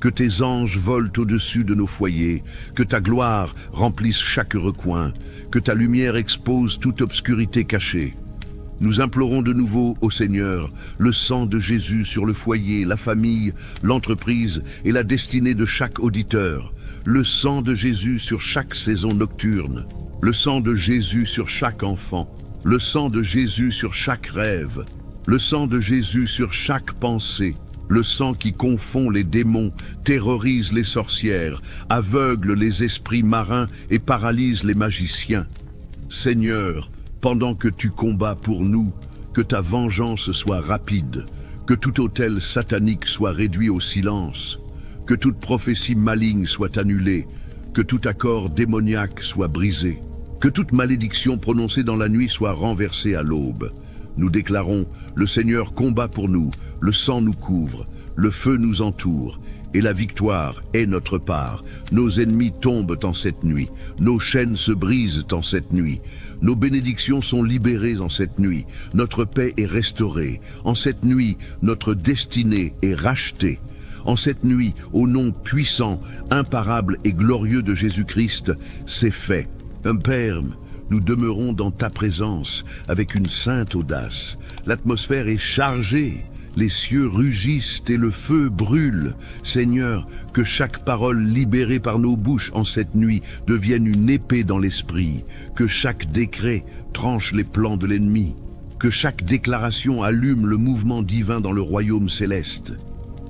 Que tes anges volent au-dessus de nos foyers, que ta gloire remplisse chaque recoin, que ta lumière expose toute obscurité cachée. Nous implorons de nouveau, ô Seigneur, le sang de Jésus sur le foyer, la famille, l'entreprise et la destinée de chaque auditeur. Le sang de Jésus sur chaque saison nocturne. Le sang de Jésus sur chaque enfant. Le sang de Jésus sur chaque rêve. Le sang de Jésus sur chaque pensée. Le sang qui confond les démons, terrorise les sorcières, aveugle les esprits marins et paralyse les magiciens. Seigneur, pendant que tu combats pour nous, que ta vengeance soit rapide, que tout autel satanique soit réduit au silence, que toute prophétie maligne soit annulée, que tout accord démoniaque soit brisé, que toute malédiction prononcée dans la nuit soit renversée à l'aube. Nous déclarons, le Seigneur combat pour nous, le sang nous couvre, le feu nous entoure, et la victoire est notre part. Nos ennemis tombent en cette nuit, nos chaînes se brisent en cette nuit, nos bénédictions sont libérées en cette nuit, notre paix est restaurée. En cette nuit, notre destinée est rachetée. En cette nuit, au nom puissant, imparable et glorieux de Jésus-Christ, c'est fait. Père, nous demeurons dans ta présence avec une sainte audace. L'atmosphère est chargée, les cieux rugissent et le feu brûle. Seigneur, que chaque parole libérée par nos bouches en cette nuit devienne une épée dans l'esprit, que chaque décret tranche les plans de l'ennemi, que chaque déclaration allume le mouvement divin dans le royaume céleste.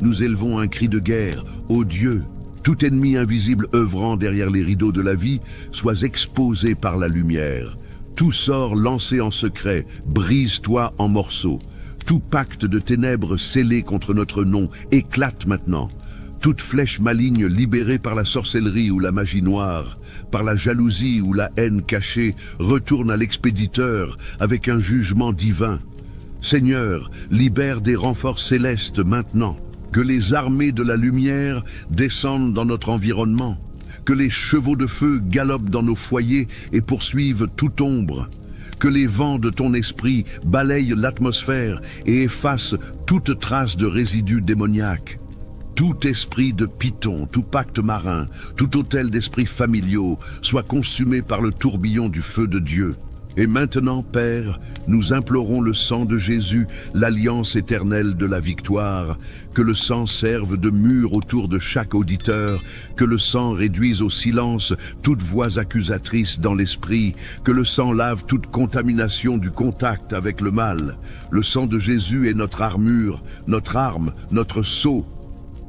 Nous élevons un cri de guerre, ô Dieu. Tout ennemi invisible œuvrant derrière les rideaux de la vie soit exposé par la lumière. Tout sort lancé en secret, brise-toi en morceaux. Tout pacte de ténèbres scellé contre notre nom éclate maintenant. Toute flèche maligne libérée par la sorcellerie ou la magie noire, par la jalousie ou la haine cachée, retourne à l'expéditeur avec un jugement divin. Seigneur, libère des renforts célestes maintenant. Que les armées de la lumière descendent dans notre environnement, que les chevaux de feu galopent dans nos foyers et poursuivent toute ombre, que les vents de ton esprit balayent l'atmosphère et effacent toute trace de résidus démoniaques. Tout esprit de python, tout pacte marin, tout autel d'esprits familiaux soit consumé par le tourbillon du feu de Dieu. Et maintenant, Père, nous implorons le sang de Jésus, l'alliance éternelle de la victoire, que le sang serve de mur autour de chaque auditeur, que le sang réduise au silence toute voix accusatrice dans l'esprit, que le sang lave toute contamination du contact avec le mal. Le sang de Jésus est notre armure, notre arme, notre sceau.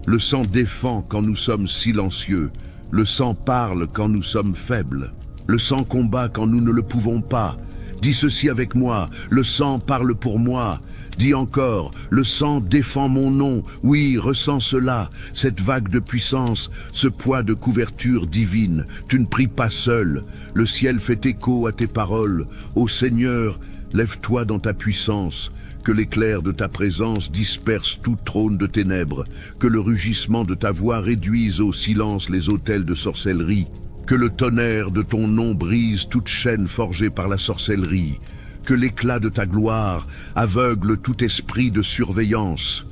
Le sang défend quand nous sommes silencieux, le sang parle quand nous sommes faibles. Le sang combat quand nous ne le pouvons pas. Dis ceci avec moi, le sang parle pour moi. Dis encore, le sang défend mon nom. Oui, ressens cela, cette vague de puissance, ce poids de couverture divine. Tu ne pries pas seul. Le ciel fait écho à tes paroles. Ô Seigneur, lève-toi dans ta puissance. Que l'éclair de ta présence disperse tout trône de ténèbres. Que le rugissement de ta voix réduise au silence les autels de sorcellerie. Que le tonnerre de ton nom brise toute chaîne forgée par la sorcellerie. Que l'éclat de ta gloire aveugle tout esprit de surveillance.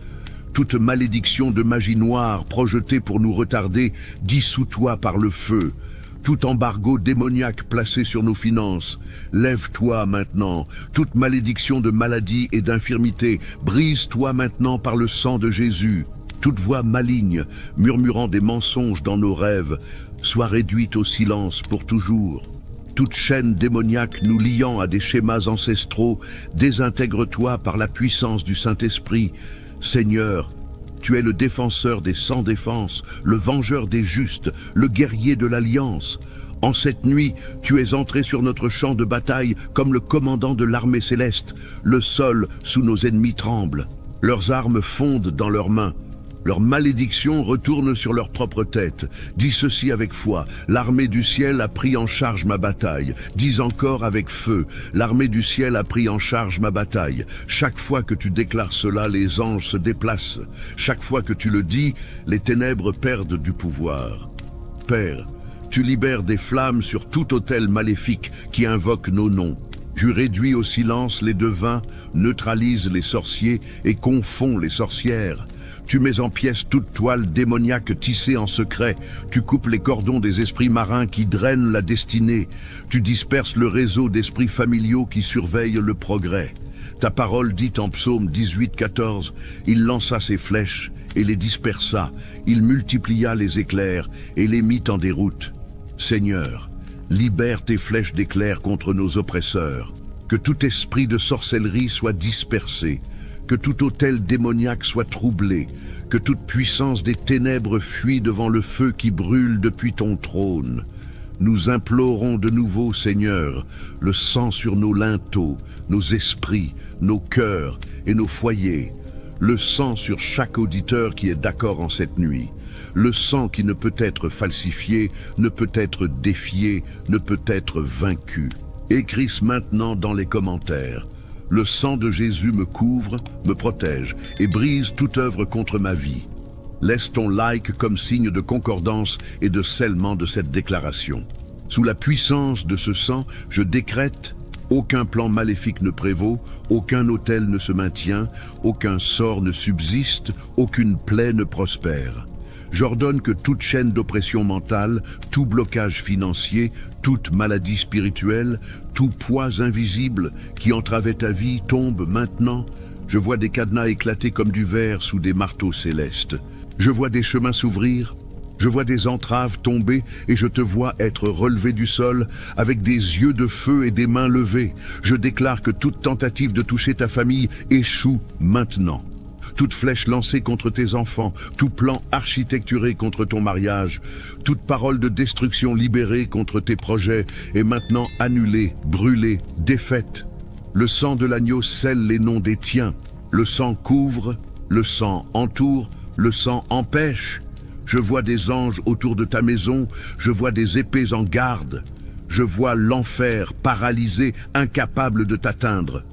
Toute malédiction de magie noire projetée pour nous retarder, dissous-toi par le feu. Tout embargo démoniaque placé sur nos finances, lève-toi maintenant. Toute malédiction de maladie et d'infirmité, brise-toi maintenant par le sang de Jésus. Toute voix maligne, murmurant des mensonges dans nos rêves, soit réduite au silence pour toujours. Toute chaîne démoniaque nous liant à des schémas ancestraux, désintègre-toi par la puissance du Saint-Esprit. Seigneur, tu es le défenseur des sans défense, le vengeur des justes, le guerrier de l'Alliance. En cette nuit, tu es entré sur notre champ de bataille comme le commandant de l'armée céleste. Le sol sous nos ennemis tremble. Leurs armes fondent dans leurs mains. Leur malédiction retourne sur leur propre tête. Dis ceci avec foi, l'armée du ciel a pris en charge ma bataille. Dis encore avec feu, l'armée du ciel a pris en charge ma bataille. Chaque fois que tu déclares cela, les anges se déplacent. Chaque fois que tu le dis, les ténèbres perdent du pouvoir. Père, tu libères des flammes sur tout autel maléfique qui invoque nos noms. Tu réduis au silence les devins, neutralises les sorciers et confonds les sorcières. Tu mets en pièces toute toile démoniaque tissée en secret. Tu coupes les cordons des esprits marins qui drainent la destinée. Tu disperses le réseau d'esprits familiaux qui surveillent le progrès. Ta parole dit en psaume 18, 14, « Il lança ses flèches et les dispersa. Il multiplia les éclairs et les mit en déroute. » Seigneur, libère tes flèches d'éclairs contre nos oppresseurs. Que tout esprit de sorcellerie soit dispersé. Que tout autel démoniaque soit troublé, que toute puissance des ténèbres fuit devant le feu qui brûle depuis ton trône. Nous implorons de nouveau, Seigneur, le sang sur nos linteaux, nos esprits, nos cœurs et nos foyers, le sang sur chaque auditeur qui est d'accord en cette nuit, le sang qui ne peut être falsifié, ne peut être défié, ne peut être vaincu. Écris maintenant dans les commentaires. Le sang de Jésus me couvre, me protège et brise toute œuvre contre ma vie. Laisse ton like comme signe de concordance et de scellement de cette déclaration. Sous la puissance de ce sang, je décrète: aucun plan maléfique ne prévaut, aucun autel ne se maintient, aucun sort ne subsiste, aucune plaie ne prospère. J'ordonne que toute chaîne d'oppression mentale, tout blocage financier, toute maladie spirituelle, tout poids invisible qui entravait ta vie tombe maintenant. Je vois des cadenas éclater comme du verre sous des marteaux célestes. Je vois des chemins s'ouvrir, je vois des entraves tomber et je te vois être relevé du sol avec des yeux de feu et des mains levées. Je déclare que toute tentative de toucher ta famille échoue maintenant. Toute flèche lancée contre tes enfants, tout plan architecturé contre ton mariage, toute parole de destruction libérée contre tes projets est maintenant annulée, brûlée, défaite. Le sang de l'agneau scelle les noms des tiens. Le sang couvre, le sang entoure, le sang empêche. Je vois des anges autour de ta maison, je vois des épées en garde. Je vois l'enfer paralysé, incapable de t'atteindre.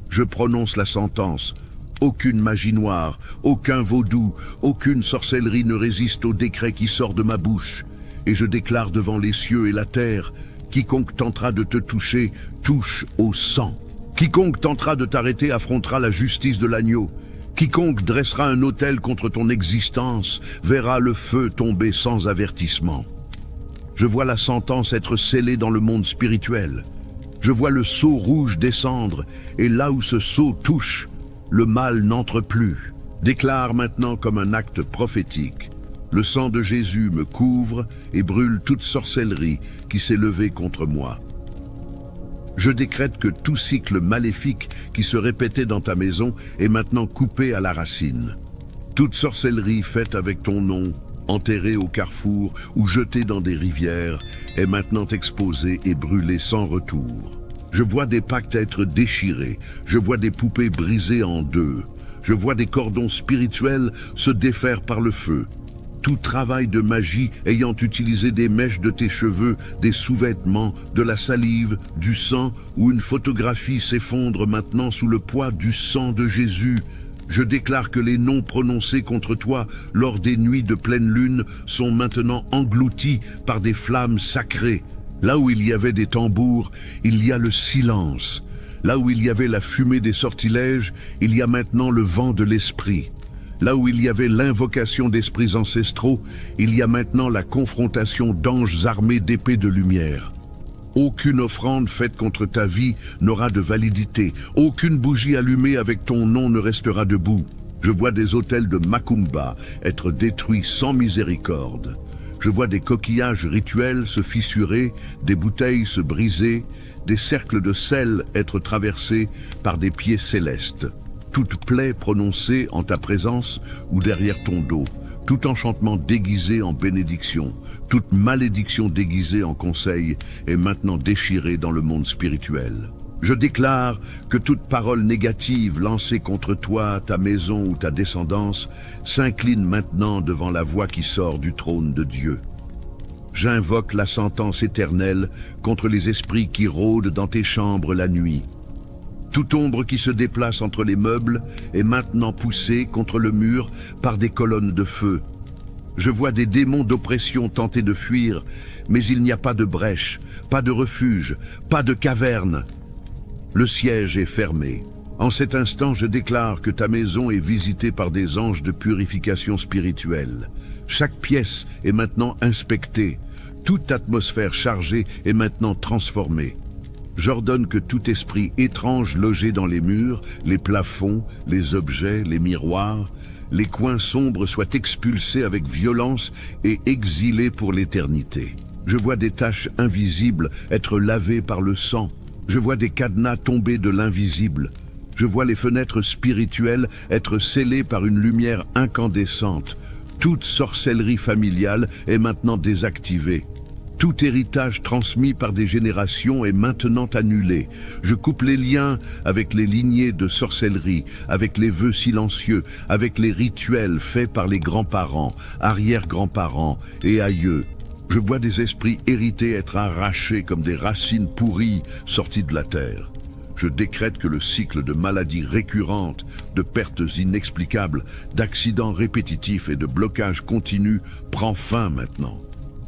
Je prononce la sentence. Aucune magie noire, aucun vaudou, aucune sorcellerie ne résiste au décret qui sort de ma bouche. Et je déclare devant les cieux et la terre, quiconque tentera de te toucher, touche au sang. Quiconque tentera de t'arrêter affrontera la justice de l'agneau. Quiconque dressera un autel contre ton existence verra le feu tomber sans avertissement. Je vois la sentence être scellée dans le monde spirituel. Je vois le sceau rouge descendre, et là où ce sceau touche, le mal n'entre plus. Déclare maintenant comme un acte prophétique. Le sang de Jésus me couvre et brûle toute sorcellerie qui s'est levée contre moi. Je décrète que tout cycle maléfique qui se répétait dans ta maison est maintenant coupé à la racine. Toute sorcellerie faite avec ton nom, enterrée au carrefour ou jetée dans des rivières, est maintenant exposée et brûlée sans retour. Je vois des pactes être déchirés, je vois des poupées brisées en deux, je vois des cordons spirituels se défaire par le feu. Tout travail de magie ayant utilisé des mèches de tes cheveux, des sous-vêtements, de la salive, du sang ou une photographie s'effondre maintenant sous le poids du sang de Jésus. Je déclare que les noms prononcés contre toi lors des nuits de pleine lune sont maintenant engloutis par des flammes sacrées. Là où il y avait des tambours, il y a le silence. Là où il y avait la fumée des sortilèges, il y a maintenant le vent de l'esprit. Là où il y avait l'invocation d'esprits ancestraux, il y a maintenant la confrontation d'anges armés d'épées de lumière. Aucune offrande faite contre ta vie n'aura de validité. Aucune bougie allumée avec ton nom ne restera debout. Je vois des autels de Macumba être détruits sans miséricorde. Je vois des coquillages rituels se fissurer, des bouteilles se briser, des cercles de sel être traversés par des pieds célestes. Toute plaie prononcée en ta présence ou derrière ton dos, tout enchantement déguisé en bénédiction, toute malédiction déguisée en conseil est maintenant déchirée dans le monde spirituel. Je déclare que toute parole négative lancée contre toi, ta maison ou ta descendance s'incline maintenant devant la voix qui sort du trône de Dieu. J'invoque la sentence éternelle contre les esprits qui rôdent dans tes chambres la nuit. Toute ombre qui se déplace entre les meubles est maintenant poussée contre le mur par des colonnes de feu. Je vois des démons d'oppression tenter de fuir, mais il n'y a pas de brèche, pas de refuge, pas de caverne. Le siège est fermé. En cet instant, je déclare que ta maison est visitée par des anges de purification spirituelle. Chaque pièce est maintenant inspectée. Toute atmosphère chargée est maintenant transformée. J'ordonne que tout esprit étrange logé dans les murs, les plafonds, les objets, les miroirs, les coins sombres soient expulsés avec violence et exilés pour l'éternité. Je vois des taches invisibles être lavées par le sang. Je vois des cadenas tomber de l'invisible. Je vois les fenêtres spirituelles être scellées par une lumière incandescente. Toute sorcellerie familiale est maintenant désactivée. Tout héritage transmis par des générations est maintenant annulé. Je coupe les liens avec les lignées de sorcellerie, avec les vœux silencieux, avec les rituels faits par les grands-parents, arrière-grands-parents et aïeux. Je vois des esprits hérités être arrachés comme des racines pourries sorties de la terre. Je décrète que le cycle de maladies récurrentes, de pertes inexplicables, d'accidents répétitifs et de blocages continus prend fin maintenant.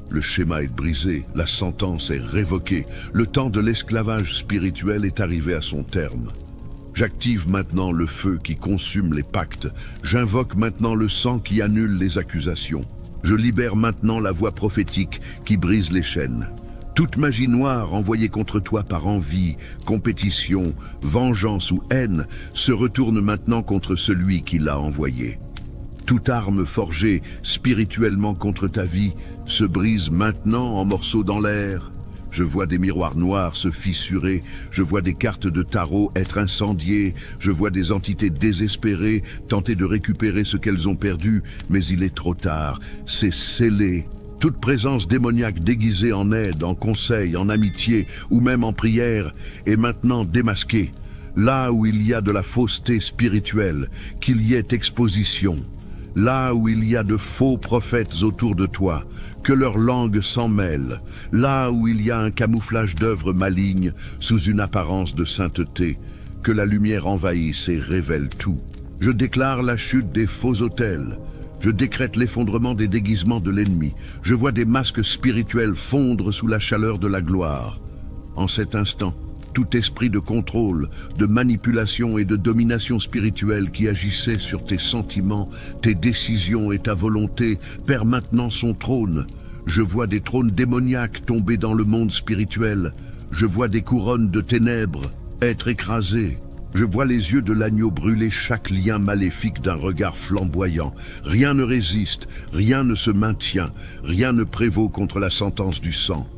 Le schéma est brisé, la sentence est révoquée, le temps de l'esclavage spirituel est arrivé à son terme. J'active maintenant le feu qui consume les pactes, j'invoque maintenant le sang qui annule les accusations. Je libère maintenant la voix prophétique qui brise les chaînes. Toute magie noire envoyée contre toi par envie, compétition, vengeance ou haine se retourne maintenant contre celui qui l'a envoyée. Toute arme forgée spirituellement contre ta vie se brise maintenant en morceaux dans l'air. Je vois des miroirs noirs se fissurer, je vois des cartes de tarot être incendiées, je vois des entités désespérées tenter de récupérer ce qu'elles ont perdu, mais il est trop tard, c'est scellé. Toute présence démoniaque déguisée en aide, en conseil, en amitié ou même en prière est maintenant démasquée. Là où il y a de la fausseté spirituelle, qu'il y ait exposition. Là où il y a de faux prophètes autour de toi, que leur langue s'en mêle. Là où il y a un camouflage d'œuvres malignes sous une apparence de sainteté, que la lumière envahisse et révèle tout. Je déclare la chute des faux autels. Je décrète l'effondrement des déguisements de l'ennemi. Je vois des masques spirituels fondre sous la chaleur de la gloire. En cet instant, tout esprit de contrôle, de manipulation et de domination spirituelle qui agissait sur tes sentiments, tes décisions et ta volonté perd maintenant son trône. Je vois des trônes démoniaques tomber dans le monde spirituel. Je vois des couronnes de ténèbres être écrasées. Je vois les yeux de l'agneau brûler chaque lien maléfique d'un regard flamboyant. Rien ne résiste, rien ne se maintient, rien ne prévaut contre la sentence du sang.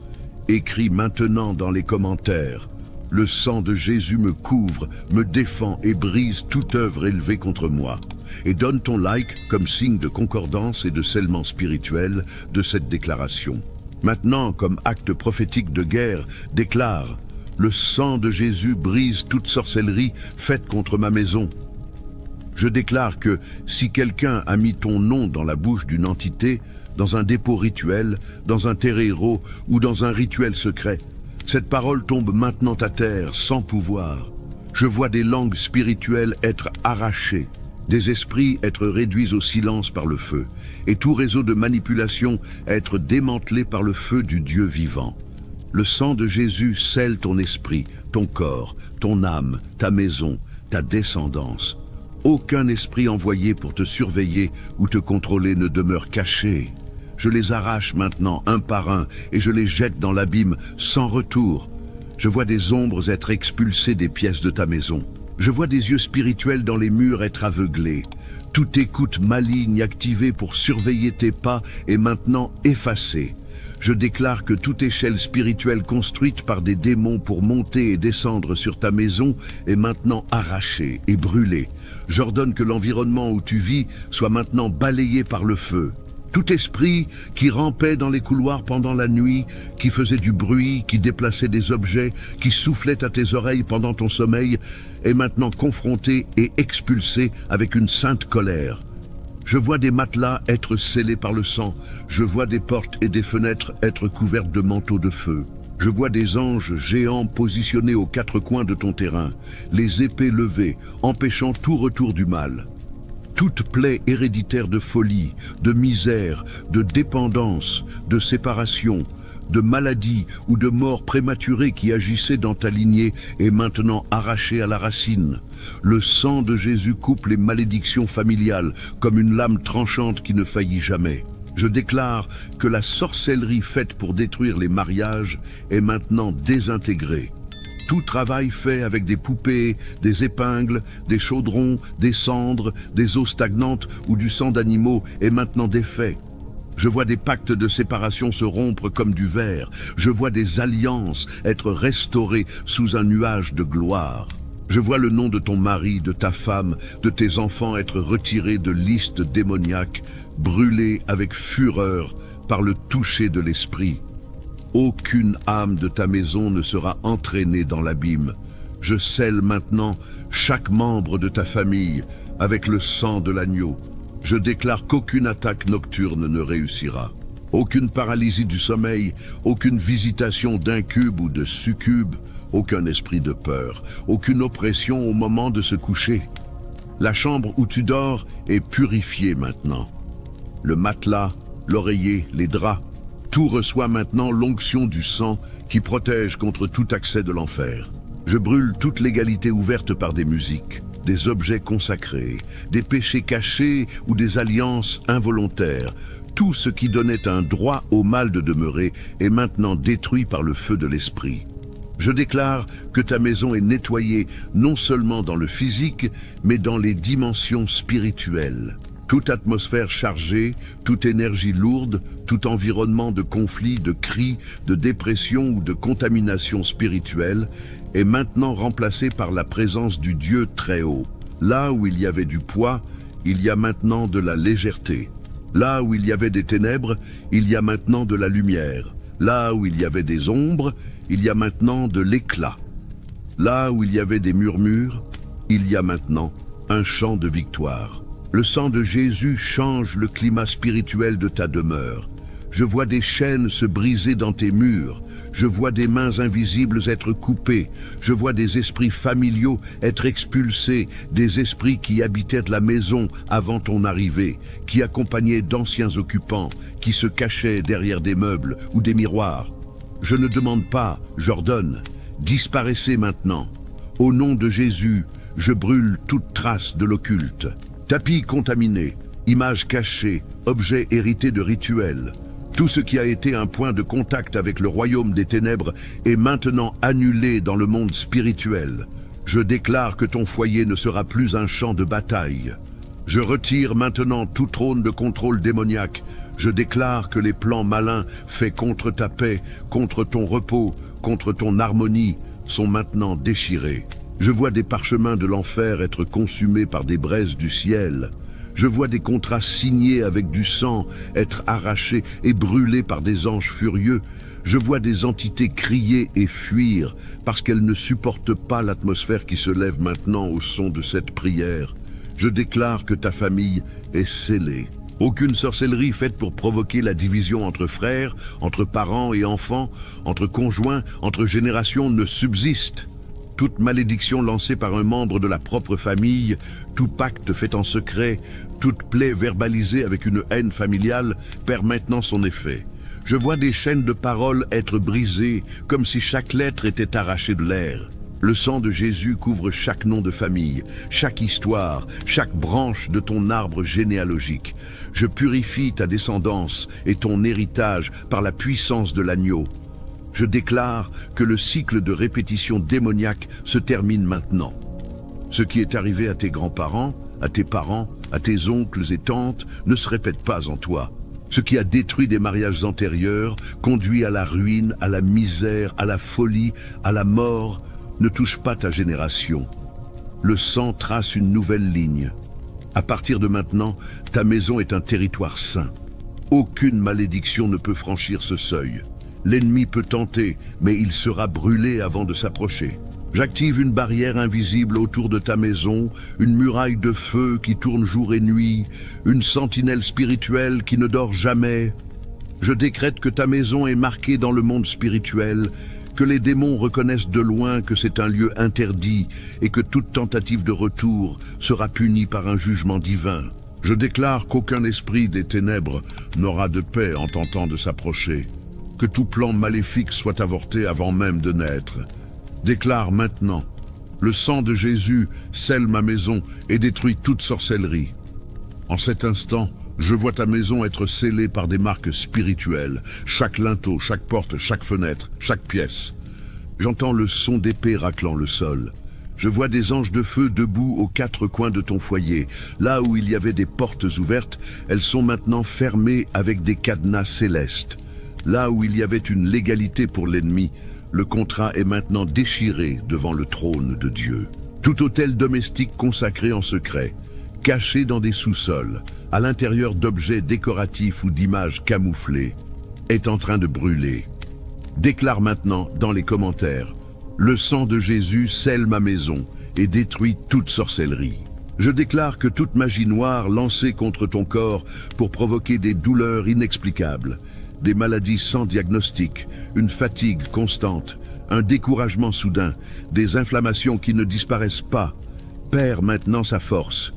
Écris maintenant dans les commentaires. Le sang de Jésus me couvre, me défend et brise toute œuvre élevée contre moi. Et donne ton like comme signe de concordance et de scellement spirituel de cette déclaration. Maintenant, comme acte prophétique de guerre, déclare: le sang de Jésus brise toute sorcellerie faite contre ma maison. Je déclare que si quelqu'un a mis ton nom dans la bouche d'une entité, dans un dépôt rituel, dans un terreiro ou dans un rituel secret, cette parole tombe maintenant à terre, sans pouvoir. Je vois des langues spirituelles être arrachées, des esprits être réduits au silence par le feu, et tout réseau de manipulation être démantelé par le feu du Dieu vivant. Le sang de Jésus scelle ton esprit, ton corps, ton âme, ta maison, ta descendance. Aucun esprit envoyé pour te surveiller ou te contrôler ne demeure caché. Je les arrache maintenant un par un et je les jette dans l'abîme sans retour. Je vois des ombres être expulsées des pièces de ta maison. Je vois des yeux spirituels dans les murs être aveuglés. Toute écoute maligne activée pour surveiller tes pas est maintenant effacée. Je déclare que toute échelle spirituelle construite par des démons pour monter et descendre sur ta maison est maintenant arrachée et brûlée. J'ordonne que l'environnement où tu vis soit maintenant balayé par le feu. Tout esprit qui rampait dans les couloirs pendant la nuit, qui faisait du bruit, qui déplaçait des objets, qui soufflait à tes oreilles pendant ton sommeil, est maintenant confronté et expulsé avec une sainte colère. Je vois des matelas être scellés par le sang, je vois des portes et des fenêtres être couvertes de manteaux de feu. Je vois des anges géants positionnés aux quatre coins de ton terrain, les épées levées, empêchant tout retour du mal. Toute plaie héréditaire de folie, de misère, de dépendance, de séparation, de maladie ou de mort prématurée qui agissait dans ta lignée est maintenant arraché à la racine. Le sang de Jésus coupe les malédictions familiales comme une lame tranchante qui ne faillit jamais. Je déclare que la sorcellerie faite pour détruire les mariages est maintenant désintégrée. Tout travail fait avec des poupées, des épingles, des chaudrons, des cendres, des eaux stagnantes ou du sang d'animaux est maintenant défait. Je vois des pactes de séparation se rompre comme du verre. Je vois des alliances être restaurées sous un nuage de gloire. Je vois le nom de ton mari, de ta femme, de tes enfants être retirés de listes démoniaques, brûlés avec fureur par le toucher de l'esprit. Aucune âme de ta maison ne sera entraînée dans l'abîme. Je scelle maintenant chaque membre de ta famille avec le sang de l'agneau. Je déclare qu'aucune attaque nocturne ne réussira. Aucune paralysie du sommeil, aucune visitation d'incube ou de succube, aucun esprit de peur, aucune oppression au moment de se coucher. La chambre où tu dors est purifiée maintenant. Le matelas, l'oreiller, les draps, tout reçoit maintenant l'onction du sang qui protège contre tout accès de l'enfer. Je brûle toute légalité ouverte par des musiques, des objets consacrés, des péchés cachés ou des alliances involontaires. Tout ce qui donnait un droit au mal de demeurer est maintenant détruit par le feu de l'esprit. Je déclare que ta maison est nettoyée non seulement dans le physique, mais dans les dimensions spirituelles. Toute atmosphère chargée, toute énergie lourde, tout environnement de conflit, de cris, de dépression ou de contamination spirituelle est maintenant remplacé par la présence du Dieu très haut. Là où il y avait du poids, il y a maintenant de la légèreté. Là où il y avait des ténèbres, il y a maintenant de la lumière. Là où il y avait des ombres, il y a maintenant de l'éclat. Là où il y avait des murmures, il y a maintenant un chant de victoire. Le sang de Jésus change le climat spirituel de ta demeure. Je vois des chaînes se briser dans tes murs. Je vois des mains invisibles être coupées. Je vois des esprits familiaux être expulsés, des esprits qui habitaient la maison avant ton arrivée, qui accompagnaient d'anciens occupants, qui se cachaient derrière des meubles ou des miroirs. Je ne demande pas, j'ordonne. Disparaissez maintenant. Au nom de Jésus, je brûle toute trace de l'occulte. Tapis contaminés, images cachées, objets hérités de rituels. Tout ce qui a été un point de contact avec le royaume des ténèbres est maintenant annulé dans le monde spirituel. Je déclare que ton foyer ne sera plus un champ de bataille. Je retire maintenant tout trône de contrôle démoniaque. Je déclare que les plans malins faits contre ta paix, contre ton repos, contre ton harmonie, sont maintenant déchirés. Je vois des parchemins de l'enfer être consumés par des braises du ciel. Je vois des contrats signés avec du sang être arrachés et brûlés par des anges furieux. Je vois des entités crier et fuir parce qu'elles ne supportent pas l'atmosphère qui se lève maintenant au son de cette prière. Je déclare que ta famille est scellée. Aucune sorcellerie faite pour provoquer la division entre frères, entre parents et enfants, entre conjoints, entre générations ne subsiste. Toute malédiction lancée par un membre de la propre famille, tout pacte fait en secret, toute plaie verbalisée avec une haine familiale perd maintenant son effet. Je vois des chaînes de paroles être brisées, comme si chaque lettre était arrachée de l'air. Le sang de Jésus couvre chaque nom de famille, chaque histoire, chaque branche de ton arbre généalogique. Je purifie ta descendance et ton héritage par la puissance de l'agneau. Je déclare que le cycle de répétition démoniaque se termine maintenant. Ce qui est arrivé à tes grands-parents, à tes parents, à tes oncles et tantes ne se répète pas en toi. Ce qui a détruit des mariages antérieurs, conduit à la ruine, à la misère, à la folie, à la mort, ne touche pas ta génération. Le sang trace une nouvelle ligne. À partir de maintenant, ta maison est un territoire saint. Aucune malédiction ne peut franchir ce seuil. L'ennemi peut tenter, mais il sera brûlé avant de s'approcher. J'active une barrière invisible autour de ta maison, une muraille de feu qui tourne jour et nuit, une sentinelle spirituelle qui ne dort jamais. Je décrète que ta maison est marquée dans le monde spirituel, que les démons reconnaissent de loin que c'est un lieu interdit et que toute tentative de retour sera punie par un jugement divin. Je déclare qu'aucun esprit des ténèbres n'aura de paix en tentant de s'approcher. que tout plan maléfique soit avorté avant même de naître. Déclare maintenant, le sang de Jésus scelle ma maison et détruit toute sorcellerie. En cet instant, je vois ta maison être scellée par des marques spirituelles, chaque linteau, chaque porte, chaque fenêtre, chaque pièce. J'entends le son d'épée raclant le sol. Je vois des anges de feu debout aux quatre coins de ton foyer. Là où il y avait des portes ouvertes, elles sont maintenant fermées avec des cadenas célestes. Là où il y avait une légalité pour l'ennemi, le contrat est maintenant déchiré devant le trône de Dieu. Tout autel domestique consacré en secret, caché dans des sous-sols, à l'intérieur d'objets décoratifs ou d'images camouflées, est en train de brûler. Déclare maintenant dans les commentaires, le sang de Jésus scelle ma maison et détruit toute sorcellerie. Je déclare que toute magie noire lancée contre ton corps pour provoquer des douleurs inexplicables, des maladies sans diagnostic, une fatigue constante, un découragement soudain, des inflammations qui ne disparaissent pas, perd maintenant sa force.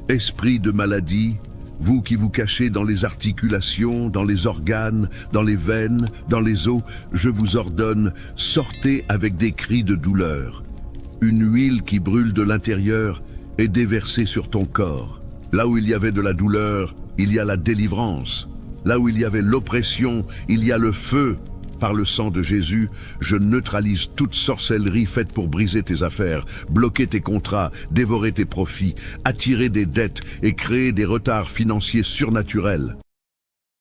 Esprit de maladie, vous qui vous cachez dans les articulations, dans les organes, dans les veines, dans les os, je vous ordonne, sortez avec des cris de douleur. Une huile qui brûle de l'intérieur est déversée sur ton corps. Là où il y avait de la douleur, il y a la délivrance. Là où il y avait l'oppression, il y a le feu. Par le sang de Jésus, je neutralise toute sorcellerie faite pour briser tes affaires, bloquer tes contrats, dévorer tes profits, attirer des dettes et créer des retards financiers surnaturels.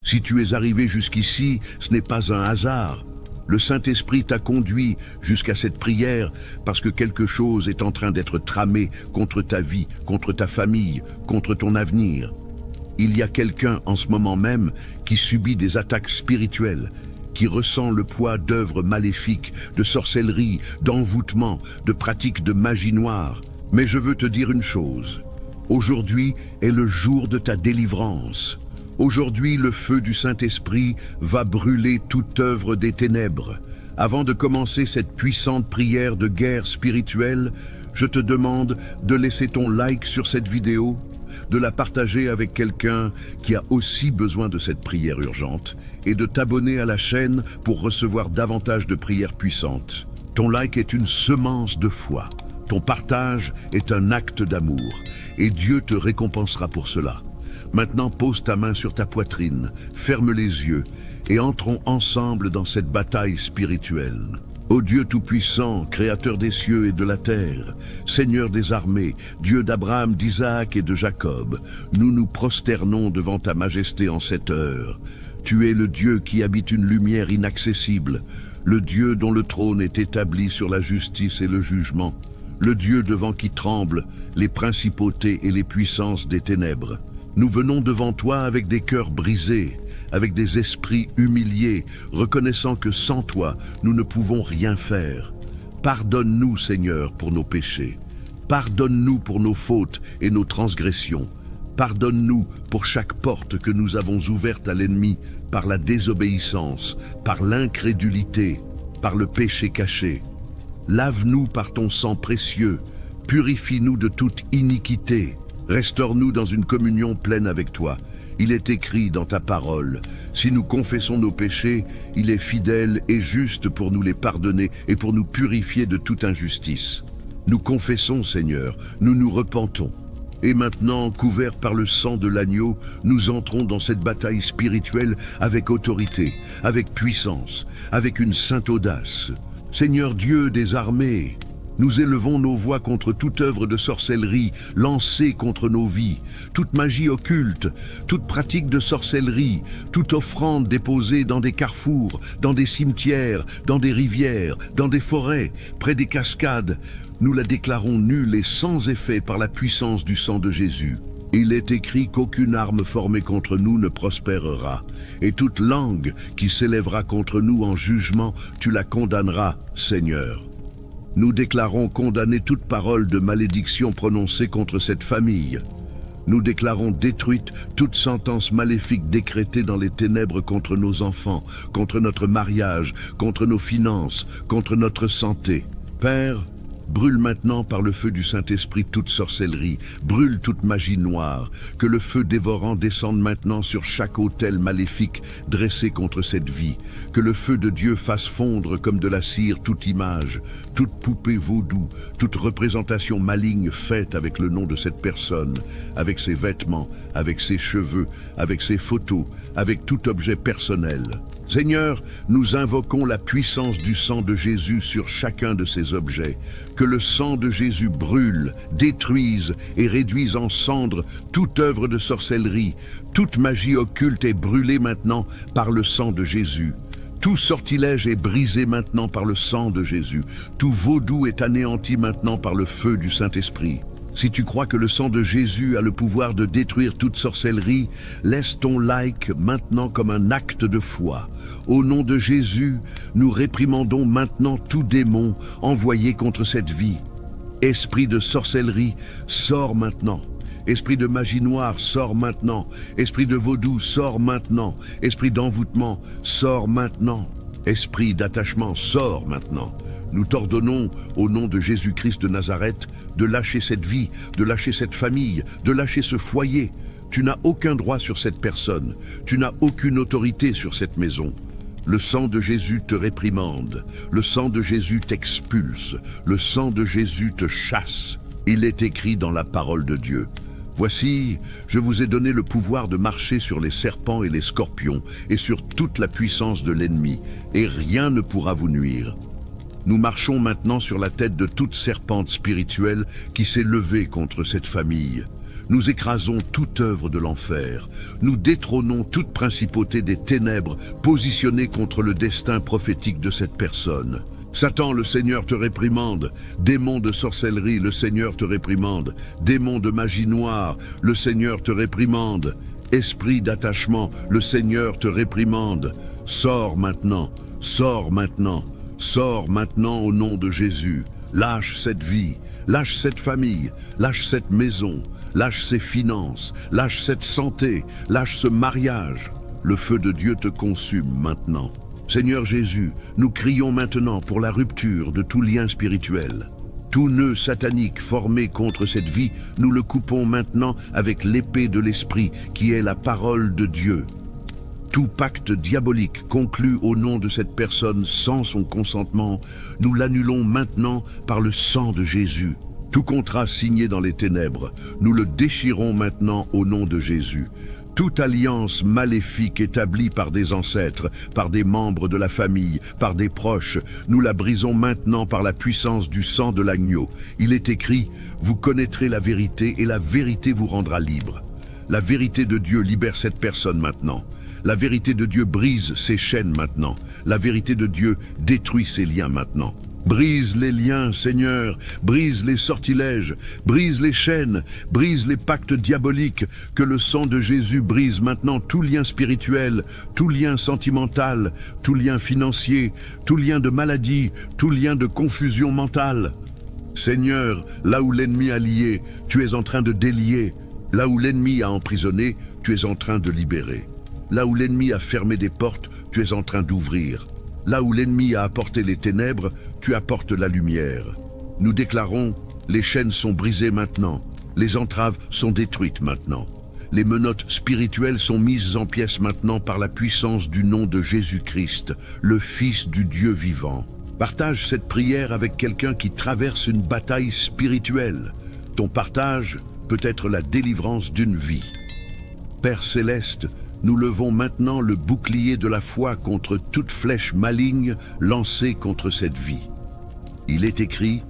Si tu es arrivé jusqu'ici, ce n'est pas un hasard. Le Saint-Esprit t'a conduit jusqu'à cette prière parce que quelque chose est en train d'être tramé contre ta vie, contre ta famille, contre ton avenir. Il y a quelqu'un en ce moment même qui subit des attaques spirituelles, qui ressent le poids d'œuvres maléfiques, de sorcellerie, d'envoûtement, de pratiques de magie noire. Mais je veux te dire une chose. Aujourd'hui est le jour de ta délivrance. Aujourd'hui, le feu du Saint-Esprit va brûler toute œuvre des ténèbres. Avant de commencer cette puissante prière de guerre spirituelle, je te demande de laisser ton like sur cette vidéo, de la partager avec quelqu'un qui a aussi besoin de cette prière urgente et de t'abonner à la chaîne pour recevoir davantage de prières puissantes. Ton like est une semence de foi. Ton partage est un acte d'amour et Dieu te récompensera pour cela. Maintenant, pose ta main sur ta poitrine, ferme les yeux et entrons ensemble dans cette bataille spirituelle. Ô Dieu Tout-Puissant, Créateur des cieux et de la terre, Seigneur des armées, Dieu d'Abraham, d'Isaac et de Jacob, nous nous prosternons devant ta majesté en cette heure. Tu es le Dieu qui habite une lumière inaccessible, le Dieu dont le trône est établi sur la justice et le jugement, le Dieu devant qui tremblent les principautés et les puissances des ténèbres. Nous venons devant toi avec des cœurs brisés, avec des esprits humiliés, reconnaissant que sans toi, nous ne pouvons rien faire. Pardonne-nous, Seigneur, pour nos péchés. Pardonne-nous pour nos fautes et nos transgressions. Pardonne-nous pour chaque porte que nous avons ouverte à l'ennemi par la désobéissance, par l'incrédulité, par le péché caché. Lave-nous par ton sang précieux, purifie-nous de toute iniquité. Restaure-nous dans une communion pleine avec toi. Il est écrit dans ta parole, si nous confessons nos péchés, il est fidèle et juste pour nous les pardonner et pour nous purifier de toute injustice. Nous confessons, Seigneur, nous nous repentons. Et maintenant, couverts par le sang de l'agneau, nous entrons dans cette bataille spirituelle avec autorité, avec puissance, avec une sainte audace. Seigneur Dieu des armées, nous élevons nos voix contre toute œuvre de sorcellerie lancée contre nos vies, toute magie occulte, toute pratique de sorcellerie, toute offrande déposée dans des carrefours, dans des cimetières, dans des rivières, dans des forêts, près des cascades. Nous la déclarons nulle et sans effet par la puissance du sang de Jésus. Il est écrit qu'aucune arme formée contre nous ne prospérera, et toute langue qui s'élèvera contre nous en jugement, tu la condamneras, Seigneur. Nous déclarons condamner toute parole de malédiction prononcée contre cette famille. Nous déclarons détruite toute sentence maléfique décrétée dans les ténèbres contre nos enfants, contre notre mariage, contre nos finances, contre notre santé. Père, brûle maintenant par le feu du Saint-Esprit toute sorcellerie, brûle toute magie noire, que le feu dévorant descende maintenant sur chaque autel maléfique dressé contre cette vie, que le feu de Dieu fasse fondre comme de la cire toute image, toute poupée vaudou, toute représentation maligne faite avec le nom de cette personne, avec ses vêtements, avec ses cheveux, avec ses photos, avec tout objet personnel. Seigneur, nous invoquons la puissance du sang de Jésus sur chacun de ces objets. Que le sang de Jésus brûle, détruise et réduise en cendres toute œuvre de sorcellerie. Toute magie occulte est brûlée maintenant par le sang de Jésus. Tout sortilège est brisé maintenant par le sang de Jésus. Tout vaudou est anéanti maintenant par le feu du Saint-Esprit. Si tu crois que le sang de Jésus a le pouvoir de détruire toute sorcellerie, laisse ton like maintenant comme un acte de foi. Au nom de Jésus, nous réprimandons maintenant tout démon envoyé contre cette vie. Esprit de sorcellerie, sors maintenant. Esprit de magie noire, sors maintenant. Esprit de vaudou, sors maintenant. Esprit d'envoûtement, sors maintenant. Esprit d'attachement, sors maintenant. Nous t'ordonnons, au nom de Jésus-Christ de Nazareth, de lâcher cette vie, de lâcher cette famille, de lâcher ce foyer. Tu n'as aucun droit sur cette personne. Tu n'as aucune autorité sur cette maison. Le sang de Jésus te réprimande. Le sang de Jésus t'expulse. Le sang de Jésus te chasse. Il est écrit dans la parole de Dieu. Voici, je vous ai donné le pouvoir de marcher sur les serpents et les scorpions et sur toute la puissance de l'ennemi, et rien ne pourra vous nuire. Nous marchons maintenant sur la tête de toute serpente spirituelle qui s'est levée contre cette famille. Nous écrasons toute œuvre de l'enfer. Nous détrônons toute principauté des ténèbres positionnée contre le destin prophétique de cette personne. Satan, le Seigneur te réprimande. Démon de sorcellerie, le Seigneur te réprimande. Démon de magie noire, le Seigneur te réprimande. Esprit d'attachement, le Seigneur te réprimande. Sors maintenant, sors maintenant. Sors maintenant au nom de Jésus. Lâche cette vie, lâche cette famille, lâche cette maison, lâche ces finances, lâche cette santé, lâche ce mariage. Le feu de Dieu te consume maintenant. Seigneur Jésus, nous crions maintenant pour la rupture de tout lien spirituel. Tout nœud satanique formé contre cette vie, nous le coupons maintenant avec l'épée de l'Esprit qui est la parole de Dieu. Tout pacte diabolique conclu au nom de cette personne sans son consentement, nous l'annulons maintenant par le sang de Jésus. Tout contrat signé dans les ténèbres, nous le déchirons maintenant au nom de Jésus. Toute alliance maléfique établie par des ancêtres, par des membres de la famille, par des proches, nous la brisons maintenant par la puissance du sang de l'agneau. Il est écrit, vous connaîtrez la vérité et la vérité vous rendra libre. La vérité de Dieu libère cette personne maintenant. La vérité de Dieu brise ses chaînes maintenant. La vérité de Dieu détruit ses liens maintenant. Brise les liens, Seigneur, brise les sortilèges, brise les chaînes, brise les pactes diaboliques, que le sang de Jésus brise maintenant tout lien spirituel, tout lien sentimental, tout lien financier, tout lien de maladie, tout lien de confusion mentale. Seigneur, là où l'ennemi a lié, tu es en train de délier. Là où l'ennemi a emprisonné, tu es en train de libérer. Là où l'ennemi a fermé des portes, tu es en train d'ouvrir. Là où l'ennemi a apporté les ténèbres, tu apportes la lumière. Nous déclarons, les chaînes sont brisées maintenant, les entraves sont détruites maintenant. Les menottes spirituelles sont mises en pièces maintenant par la puissance du nom de Jésus-Christ, le Fils du Dieu vivant. Partage cette prière avec quelqu'un qui traverse une bataille spirituelle. Ton partage peut être la délivrance d'une vie. Père céleste, nous levons maintenant le bouclier de la foi contre toute flèche maligne lancée contre cette vie. Il est écrit,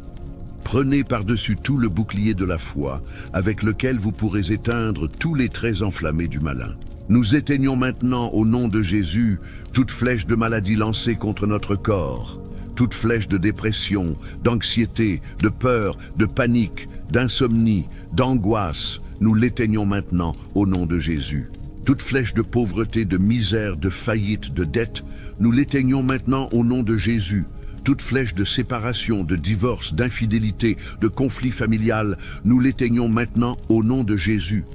prenez par-dessus tout le bouclier de la foi, avec lequel vous pourrez éteindre tous les traits enflammés du malin. Nous éteignons maintenant au nom de Jésus toute flèche de maladie lancée contre notre corps, toute flèche de dépression, d'anxiété, de peur, de panique, d'insomnie, d'angoisse. Nous l'éteignons maintenant au nom de Jésus. Toute flèche de pauvreté, de misère, de faillite, de dette, nous l'éteignons maintenant au nom de Jésus. Toute flèche de séparation, de divorce, d'infidélité, de conflit familial, nous l'éteignons maintenant au nom de Jésus.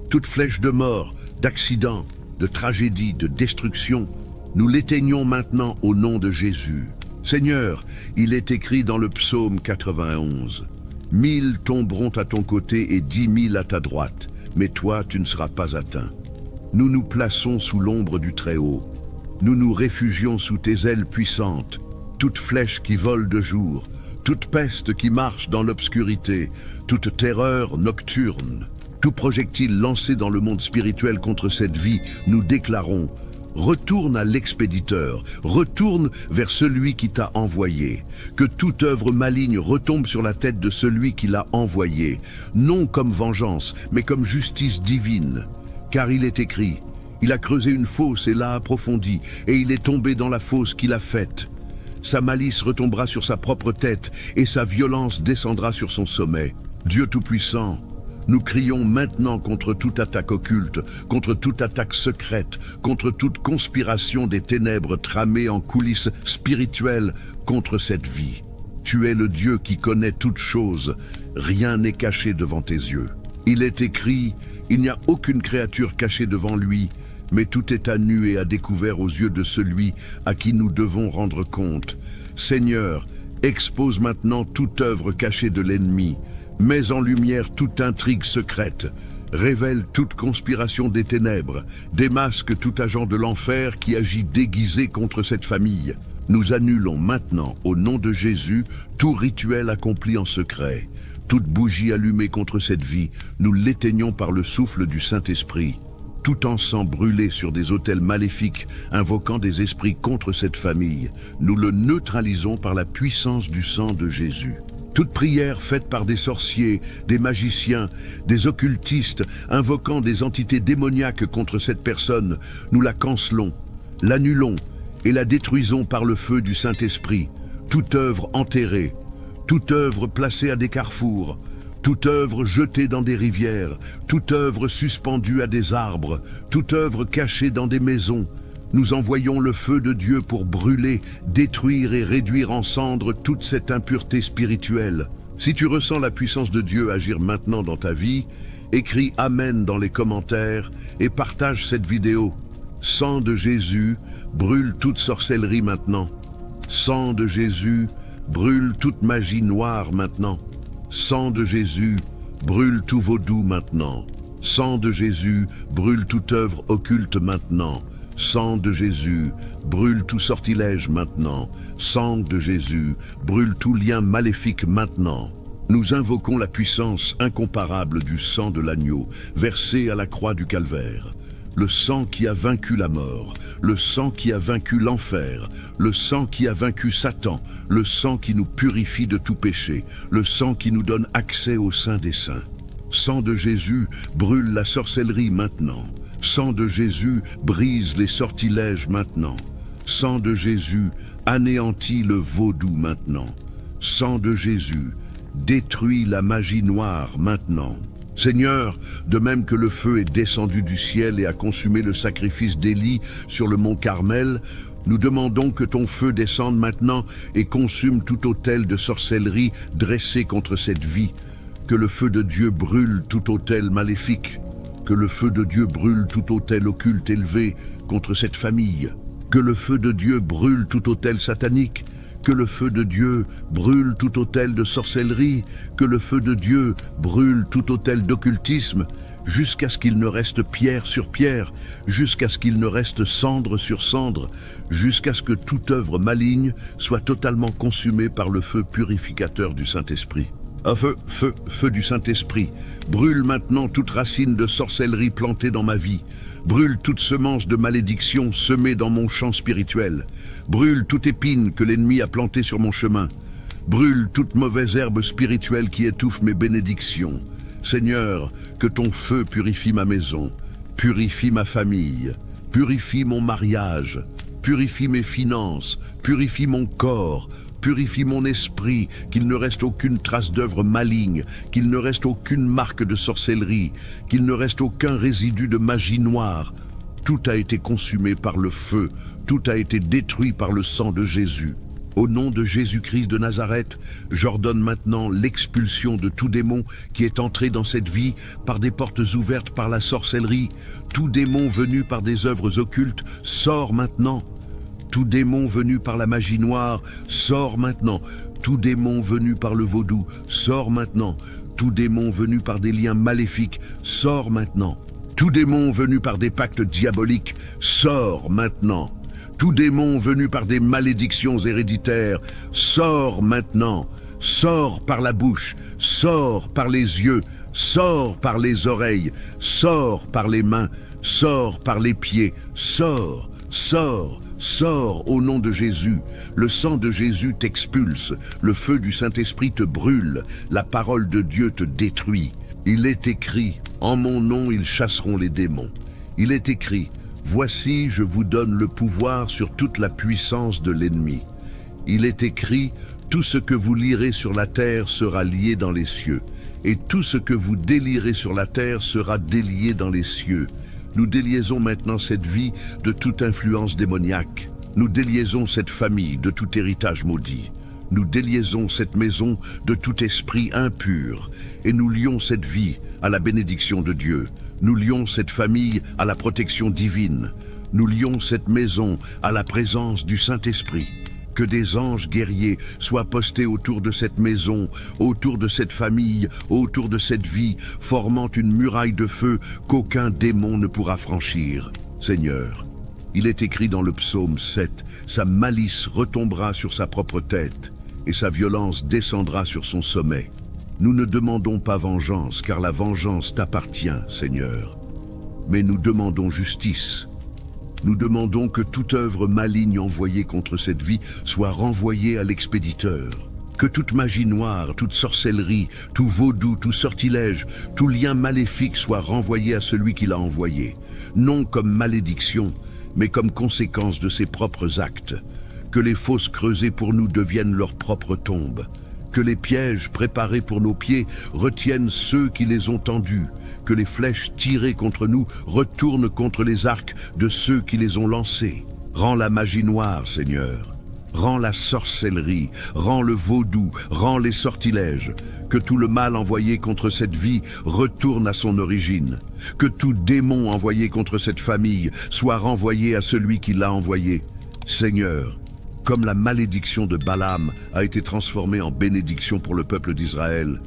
Toute flèche de mort, d'accident, de tragédie, de destruction, nous l'éteignons maintenant au nom de Jésus. Seigneur, il est écrit dans le psaume 91, « 1000 tomberont à ton côté et 10 000 à ta droite, mais toi tu ne seras pas atteint. » Nous nous plaçons sous l'ombre du Très-Haut. Nous nous réfugions sous tes ailes puissantes. Toute flèche qui vole de jour, toute peste qui marche dans l'obscurité, toute terreur nocturne, tout projectile lancé dans le monde spirituel contre cette vie, nous déclarons: retourne à l'expéditeur, retourne vers celui qui t'a envoyé. Que toute œuvre maligne retombe sur la tête de celui qui l'a envoyé, non comme vengeance, mais comme justice divine. Car il est écrit, il a creusé une fosse et l'a approfondie, et il est tombé dans la fosse qu'il a faite. Sa malice retombera sur sa propre tête, et sa violence descendra sur son sommet. Dieu Tout-Puissant, nous crions maintenant contre toute attaque occulte, contre toute attaque secrète, contre toute conspiration des ténèbres tramée en coulisses spirituelles contre cette vie. Tu es le Dieu qui connaît toutes choses, rien n'est caché devant tes yeux. Il est écrit, il n'y a aucune créature cachée devant lui, mais tout est à nu et à découvert aux yeux de celui à qui nous devons rendre compte. Seigneur, expose maintenant toute œuvre cachée de l'ennemi, mets en lumière toute intrigue secrète, révèle toute conspiration des ténèbres, démasque tout agent de l'enfer qui agit déguisé contre cette famille. Nous annulons maintenant, au nom de Jésus, tout rituel accompli en secret. Toute bougie allumée contre cette vie, nous l'éteignons par le souffle du Saint-Esprit. Tout encens brûlé sur des autels maléfiques, invoquant des esprits contre cette famille, nous le neutralisons par la puissance du sang de Jésus. Toute prière faite par des sorciers, des magiciens, des occultistes, invoquant des entités démoniaques contre cette personne, nous la cancelons, l'annulons et la détruisons par le feu du Saint-Esprit. Toute œuvre enterrée, toute œuvre placée à des carrefours, toute œuvre jetée dans des rivières, toute œuvre suspendue à des arbres, toute œuvre cachée dans des maisons, nous envoyons le feu de Dieu pour brûler, détruire et réduire en cendres toute cette impureté spirituelle. Si tu ressens la puissance de Dieu agir maintenant dans ta vie, écris Amen dans les commentaires et partage cette vidéo. Sang de Jésus, brûle toute sorcellerie maintenant. Sang de Jésus, brûle toute magie noire maintenant. Sang de Jésus, brûle tout vaudou maintenant. Sang de Jésus, brûle toute œuvre occulte maintenant. Sang de Jésus, brûle tout sortilège maintenant. Sang de Jésus, brûle tout lien maléfique maintenant. Nous invoquons la puissance incomparable du sang de l'agneau, versé à la croix du Calvaire. Le sang qui a vaincu la mort, le sang qui a vaincu l'enfer, le sang qui a vaincu Satan, le sang qui nous purifie de tout péché, le sang qui nous donne accès au sein des saints. Sang de Jésus, brûle la sorcellerie maintenant. Sang de Jésus, brise les sortilèges maintenant. Sang de Jésus, anéantit le vaudou maintenant. Sang de Jésus, détruit la magie noire maintenant. Seigneur, de même que le feu est descendu du ciel et a consumé le sacrifice d'Élie sur le mont Carmel, nous demandons que ton feu descende maintenant et consume tout autel de sorcellerie dressé contre cette vie. Que le feu de Dieu brûle tout autel maléfique. Que le feu de Dieu brûle tout autel occulte élevé contre cette famille. Que le feu de Dieu brûle tout autel satanique. Que le feu de Dieu brûle tout autel de sorcellerie. Que le feu de Dieu brûle tout autel d'occultisme, jusqu'à ce qu'il ne reste pierre sur pierre, jusqu'à ce qu'il ne reste cendre sur cendre, jusqu'à ce que toute œuvre maligne soit totalement consumée par le feu purificateur du Saint-Esprit. Feu du Saint-Esprit, brûle maintenant toute racine de sorcellerie plantée dans ma vie. Brûle toute semence de malédiction semée dans mon champ spirituel. Brûle toute épine que l'ennemi a plantée sur mon chemin. Brûle toute mauvaise herbe spirituelle qui étouffe mes bénédictions. Seigneur, que ton feu purifie ma maison, purifie ma famille, purifie mon mariage, purifie mes finances, purifie mon corps, purifie mon esprit, qu'il ne reste aucune trace d'œuvre maligne, qu'il ne reste aucune marque de sorcellerie, qu'il ne reste aucun résidu de magie noire. Tout a été consumé par le feu, tout a été détruit par le sang de Jésus. Au nom de Jésus-Christ de Nazareth, j'ordonne maintenant l'expulsion de tout démon qui est entré dans cette vie par des portes ouvertes par la sorcellerie. Tout démon venu par des œuvres occultes sort maintenant. Tout démon venu par la magie noire, sors maintenant. Tout démon venu par le vaudou, sors maintenant. Tout démon venu par des liens maléfiques, sors maintenant. Tout démon venu par des pactes diaboliques, sors maintenant. Tout démon venu par des malédictions héréditaires, sors maintenant. Sors par la bouche, sors par les yeux, sors par les oreilles, sors par les mains, sors par les pieds, sors, sors, sors au nom de Jésus. Le sang de Jésus t'expulse, le feu du Saint-Esprit te brûle, la parole de Dieu te détruit. Il est écrit, en mon nom ils chasseront les démons. Il est écrit, voici je vous donne le pouvoir sur toute la puissance de l'ennemi. Il est écrit, tout ce que vous lirez sur la terre sera lié dans les cieux, et tout ce que vous délirez sur la terre sera délié dans les cieux. Nous déliaisons maintenant cette vie de toute influence démoniaque. Nous déliaisons cette famille de tout héritage maudit. Nous déliaisons cette maison de tout esprit impur, et nous lions cette vie à la bénédiction de Dieu. Nous lions cette famille à la protection divine. Nous lions cette maison à la présence du Saint-Esprit. Que des anges guerriers soient postés autour de cette maison, autour de cette famille, autour de cette vie, formant une muraille de feu qu'aucun démon ne pourra franchir. Seigneur, il est écrit dans le psaume 7, sa malice retombera sur sa propre tête, et sa violence descendra sur son sommet. Nous ne demandons pas vengeance, car la vengeance t'appartient, Seigneur. Mais nous demandons justice. Nous demandons que toute œuvre maligne envoyée contre cette vie soit renvoyée à l'expéditeur. Que toute magie noire, toute sorcellerie, tout vaudou, tout sortilège, tout lien maléfique soit renvoyé à celui qui l'a envoyé, non comme malédiction, mais comme conséquence de ses propres actes. Que les fosses creusées pour nous deviennent leur propre tombe. Que les pièges préparés pour nos pieds retiennent ceux qui les ont tendus. Que les flèches tirées contre nous retournent contre les arcs de ceux qui les ont lancés. Rends la magie noire, Seigneur. Rends la sorcellerie, rends le vaudou, rends les sortilèges. Que tout le mal envoyé contre cette vie retourne à son origine. Que tout démon envoyé contre cette famille soit renvoyé à celui qui l'a envoyé. Seigneur, comme la malédiction de Balaam a été transformée en bénédiction pour le peuple d'Israël,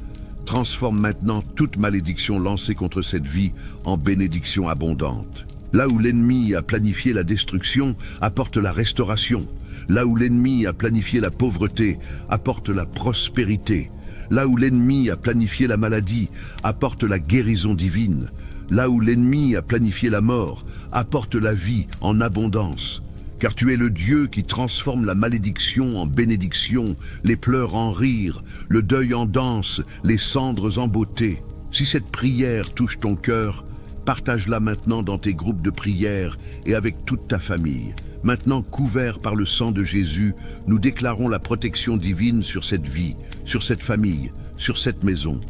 transforme maintenant toute malédiction lancée contre cette vie en bénédiction abondante. Là où l'ennemi a planifié la destruction, apporte la restauration. Là où l'ennemi a planifié la pauvreté, apporte la prospérité. Là où l'ennemi a planifié la maladie, apporte la guérison divine. Là où l'ennemi a planifié la mort, apporte la vie en abondance. Car tu es le Dieu qui transforme la malédiction en bénédiction, les pleurs en rire, le deuil en danse, les cendres en beauté. Si cette prière touche ton cœur, partage-la maintenant dans tes groupes de prière et avec toute ta famille. Maintenant, couverts par le sang de Jésus, nous déclarons la protection divine sur cette vie, sur cette famille, sur cette maison.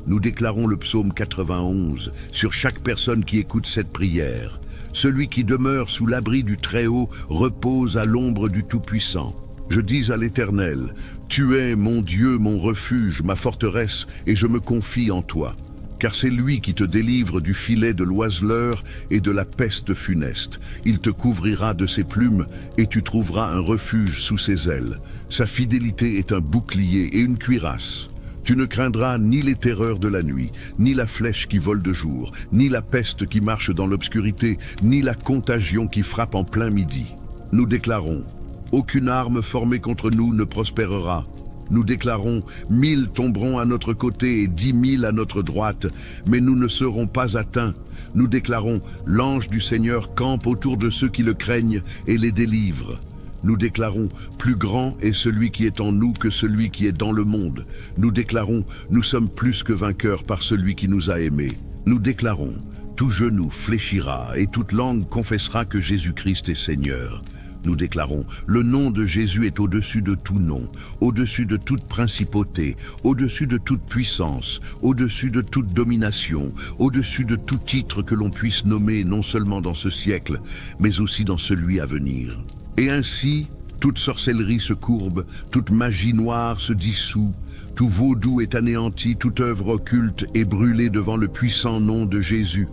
Nous déclarons le psaume 91 sur chaque personne qui écoute cette prière. Celui qui demeure sous l'abri du Très-Haut repose à l'ombre du Tout-Puissant. Je dis à l'Éternel, tu es mon Dieu, mon refuge, ma forteresse, et je me confie en toi. Car c'est lui qui te délivre du filet de l'oiseleur et de la peste funeste. Il te couvrira de ses plumes, et tu trouveras un refuge sous ses ailes. Sa fidélité est un bouclier et une cuirasse. Tu ne craindras ni les terreurs de la nuit, ni la flèche qui vole de jour, ni la peste qui marche dans l'obscurité, ni la contagion qui frappe en plein midi. Nous déclarons, aucune arme formée contre nous ne prospérera. Nous déclarons, 1000 tomberont à notre côté et 10 000 à notre droite, mais nous ne serons pas atteints. Nous déclarons, l'ange du Seigneur campe autour de ceux qui le craignent et les délivre. Nous déclarons, plus grand est celui qui est en nous que celui qui est dans le monde. Nous déclarons, nous sommes plus que vainqueurs par celui qui nous a aimés. Nous déclarons, tout genou fléchira et toute langue confessera que Jésus-Christ est Seigneur. Nous déclarons, le nom de Jésus est au-dessus de tout nom, au-dessus de toute principauté, au-dessus de toute puissance, au-dessus de toute domination, au-dessus de tout titre que l'on puisse nommer non seulement dans ce siècle, mais aussi dans celui à venir. Et ainsi, toute sorcellerie se courbe, toute magie noire se dissout, tout vaudou est anéanti, toute œuvre occulte est brûlée devant le puissant nom de Jésus.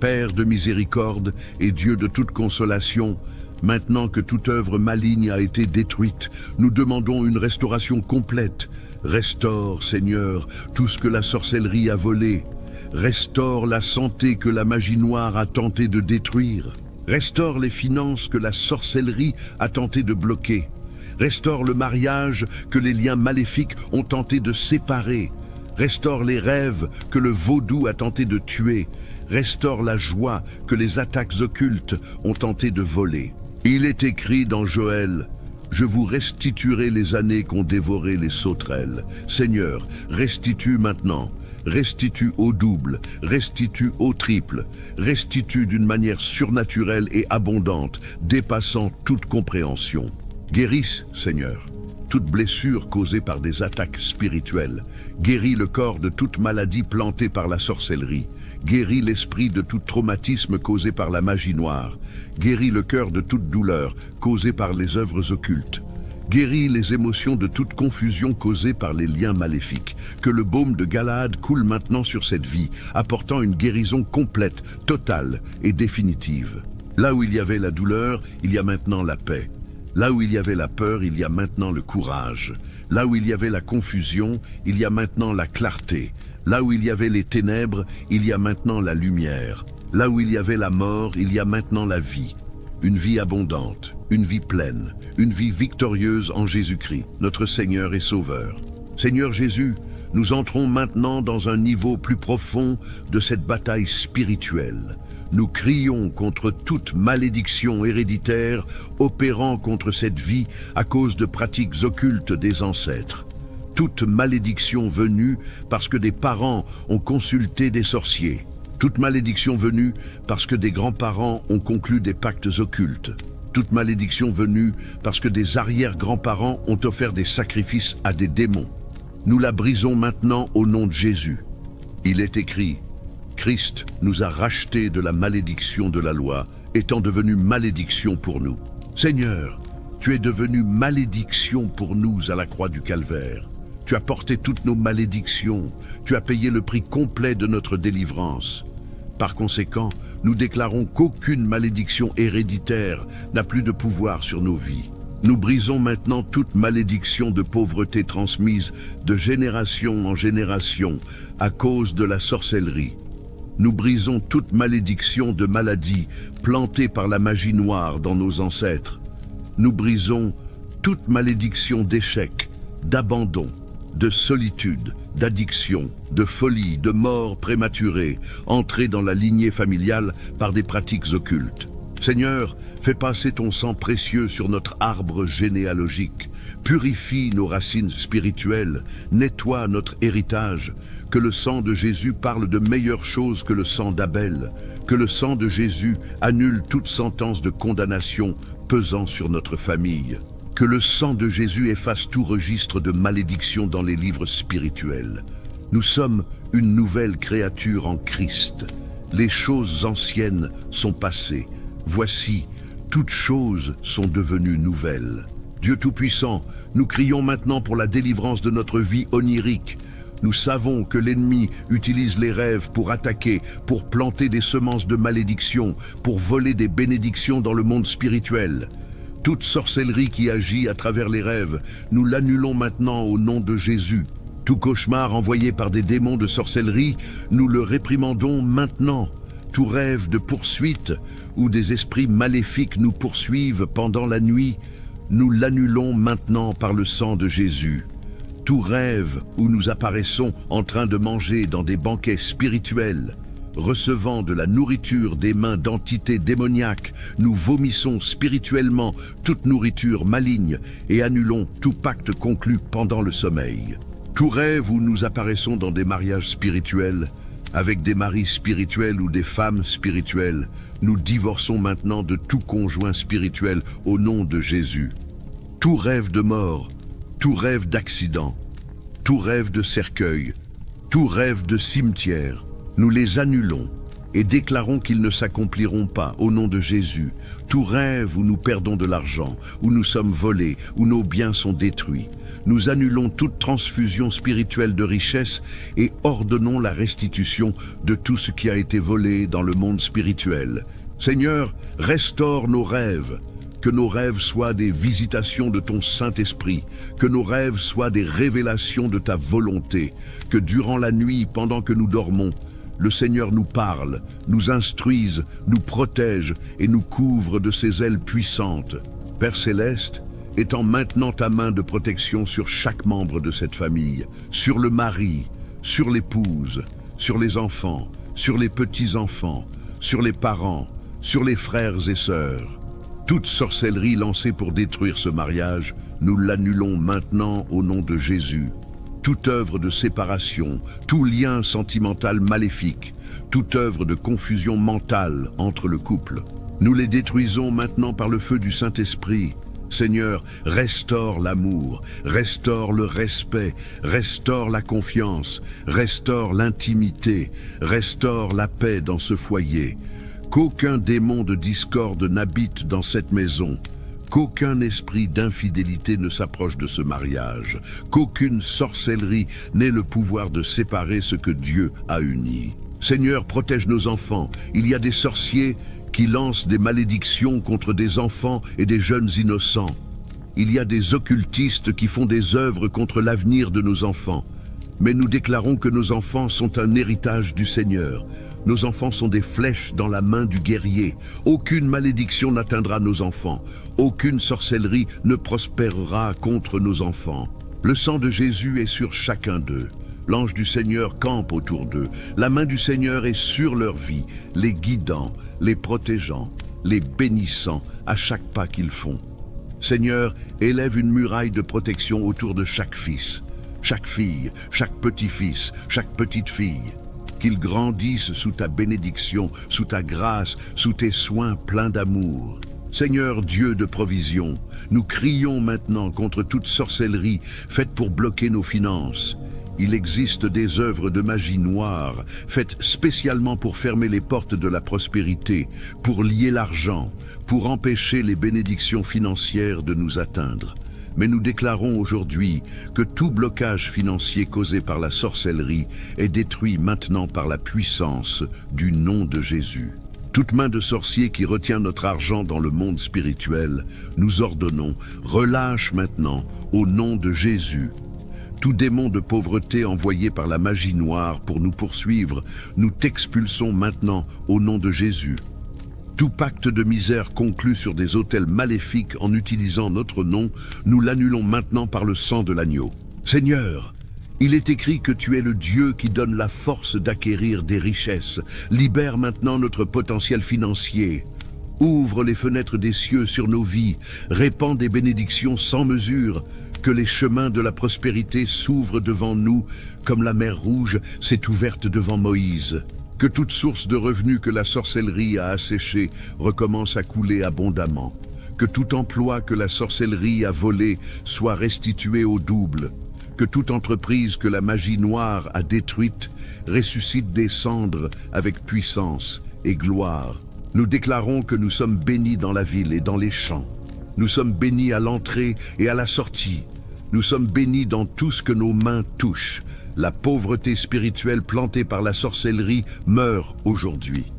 Père de miséricorde et Dieu de toute consolation, Maintenant que toute œuvre maligne a été détruite, nous demandons une restauration complète. Restaure, Seigneur, tout ce que la sorcellerie a volé. Restaure la santé que la magie noire a tenté de détruire. Restaure les finances que la sorcellerie a tenté de bloquer. Restaure le mariage que les liens maléfiques ont tenté de séparer. Restaure les rêves que le vaudou a tenté de tuer. Restaure la joie que les attaques occultes ont tenté de voler. Il est écrit dans Joël: « Je vous restituerai les années qu'ont dévoré les sauterelles. » Seigneur, restitue maintenant. Restitue au double, restitue au triple, restitue d'une manière surnaturelle et abondante, dépassant toute compréhension. Guérisse, Seigneur, toute blessure causée par des attaques spirituelles. Guéris le corps de toute maladie plantée par la sorcellerie. Guéris l'esprit de tout traumatisme causé par la magie noire. Guéris le cœur de toute douleur causée par les œuvres occultes. Guéris les émotions de toute confusion causée par les liens maléfiques. Que le baume de Galaad coule maintenant sur cette vie, apportant une guérison complète, totale et définitive. Là où il y avait la douleur, il y a maintenant la paix. Là où il y avait la peur, il y a maintenant le courage. Là où il y avait la confusion, il y a maintenant la clarté. Là où il y avait les ténèbres, il y a maintenant la lumière. Là où il y avait la mort, il y a maintenant la vie. Une vie abondante, une vie pleine, une vie victorieuse en Jésus-Christ, notre Seigneur et Sauveur. Seigneur Jésus, nous entrons maintenant dans un niveau plus profond de cette bataille spirituelle. Nous crions contre toute malédiction héréditaire opérant contre cette vie à cause de pratiques occultes des ancêtres. Toute malédiction venue parce que des parents ont consulté des sorciers. Toute malédiction venue parce que des grands-parents ont conclu des pactes occultes. Toute malédiction venue parce que des arrière-grands-parents ont offert des sacrifices à des démons. Nous la brisons maintenant au nom de Jésus. Il est écrit: Christ nous a rachetés de la malédiction de la loi, étant devenu malédiction pour nous. Seigneur, tu es devenu malédiction pour nous à la croix du Calvaire. Tu as porté toutes nos malédictions, tu as payé le prix complet de notre délivrance. Par conséquent, nous déclarons qu'aucune malédiction héréditaire n'a plus de pouvoir sur nos vies. Nous brisons maintenant toute malédiction de pauvreté transmise de génération en génération à cause de la sorcellerie. Nous brisons toute malédiction de maladie plantée par la magie noire dans nos ancêtres. Nous brisons toute malédiction d'échec, d'abandon, de solitude, d'addiction, de folie, de mort prématurée, entrée dans la lignée familiale par des pratiques occultes. Seigneur, fais passer ton sang précieux sur notre arbre généalogique, purifie nos racines spirituelles, nettoie notre héritage, que le sang de Jésus parle de meilleures choses que le sang d'Abel, que le sang de Jésus annule toute sentence de condamnation pesant sur notre famille. Que le sang de Jésus efface tout registre de malédiction dans les livres spirituels. Nous sommes une nouvelle créature en Christ. Les choses anciennes sont passées. Voici, toutes choses sont devenues nouvelles. Dieu Tout-Puissant, nous crions maintenant pour la délivrance de notre vie onirique. Nous savons que l'ennemi utilise les rêves pour attaquer, pour planter des semences de malédiction, pour voler des bénédictions dans le monde spirituel. Toute sorcellerie qui agit à travers les rêves, nous l'annulons maintenant au nom de Jésus. Tout cauchemar envoyé par des démons de sorcellerie, nous le réprimandons maintenant. Tout rêve de poursuite où des esprits maléfiques nous poursuivent pendant la nuit, nous l'annulons maintenant par le sang de Jésus. Tout rêve où nous apparaissons en train de manger dans des banquets spirituels, recevant de la nourriture des mains d'entités démoniaques, nous vomissons spirituellement toute nourriture maligne et annulons tout pacte conclu pendant le sommeil. Tout rêve où nous apparaissons dans des mariages spirituels, avec des maris spirituels ou des femmes spirituelles, nous divorçons maintenant de tout conjoint spirituel au nom de Jésus. Tout rêve de mort, tout rêve d'accident, tout rêve de cercueil, tout rêve de cimetière, nous les annulons et déclarons qu'ils ne s'accompliront pas au nom de Jésus. Tout rêve où nous perdons de l'argent, où nous sommes volés, où nos biens sont détruits. Nous annulons toute transfusion spirituelle de richesse et ordonnons la restitution de tout ce qui a été volé dans le monde spirituel. Seigneur, restaure nos rêves, Que nos rêves soient des visitations de ton Saint-Esprit, que nos rêves soient des révélations de ta volonté, que durant la nuit, pendant que nous dormons, le Seigneur nous parle, nous instruise, nous protège et nous couvre de ses ailes puissantes. Père Céleste, étends maintenant ta main de protection sur chaque membre de cette famille, sur le mari, sur l'épouse, sur les enfants, sur les petits-enfants, sur les parents, sur les frères et sœurs. Toute sorcellerie lancée pour détruire ce mariage, nous l'annulons maintenant au nom de Jésus. Toute œuvre de séparation, tout lien sentimental maléfique, toute œuvre de confusion mentale entre le couple, nous les détruisons maintenant par le feu du Saint-Esprit. Seigneur, restaure l'amour, restaure le respect, restaure la confiance, restaure l'intimité, restaure la paix dans ce foyer. Qu'aucun démon de discorde n'habite dans cette maison. Qu'aucun esprit d'infidélité ne s'approche de ce mariage. Qu'aucune sorcellerie n'ait le pouvoir de séparer ce que Dieu a uni. Seigneur, protège nos enfants. Il y a des sorciers qui lancent des malédictions contre des enfants et des jeunes innocents. Il y a des occultistes qui font des œuvres contre l'avenir de nos enfants. Mais nous déclarons que nos enfants sont un héritage du Seigneur. Nos enfants sont des flèches dans la main du guerrier. Aucune malédiction n'atteindra nos enfants. Aucune sorcellerie ne prospérera contre nos enfants. Le sang de Jésus est sur chacun d'eux. L'ange du Seigneur campe autour d'eux. La main du Seigneur est sur leur vie, les guidant, les protégeant, les bénissant à chaque pas qu'ils font. Seigneur, élève une muraille de protection autour de chaque fils, chaque fille, chaque petit-fils, chaque petite-fille. Qu'ils grandissent sous ta bénédiction, sous ta grâce, sous tes soins pleins d'amour. Seigneur Dieu de provision, nous crions maintenant contre toute sorcellerie faite pour bloquer nos finances. Il existe des œuvres de magie noire, faites spécialement pour fermer les portes de la prospérité, pour lier l'argent, pour empêcher les bénédictions financières de nous atteindre. Mais nous déclarons aujourd'hui que tout blocage financier causé par la sorcellerie est détruit maintenant par la puissance du nom de Jésus. Toute main de sorcier qui retient notre argent dans le monde spirituel, nous ordonnons, relâche maintenant au nom de Jésus. Tout démon de pauvreté envoyé par la magie noire pour nous poursuivre, nous t'expulsons maintenant au nom de Jésus. Tout pacte de misère conclu sur des autels maléfiques en utilisant notre nom, nous l'annulons maintenant par le sang de l'agneau. Seigneur, il est écrit que tu es le Dieu qui donne la force d'acquérir des richesses. Libère maintenant notre potentiel financier. Ouvre les fenêtres des cieux sur nos vies, répand des bénédictions sans mesure, que les chemins de la prospérité s'ouvrent devant nous, comme la mer Rouge s'est ouverte devant Moïse. Que toute source de revenus que la sorcellerie a asséchée recommence à couler abondamment. Que tout emploi que la sorcellerie a volé soit restitué au double. Que toute entreprise que la magie noire a détruite ressuscite des cendres avec puissance et gloire. Nous déclarons que nous sommes bénis dans la ville et dans les champs. Nous sommes bénis à l'entrée et à la sortie. Nous sommes bénis dans tout ce que nos mains touchent. La pauvreté spirituelle plantée par la sorcellerie meurt aujourd'hui.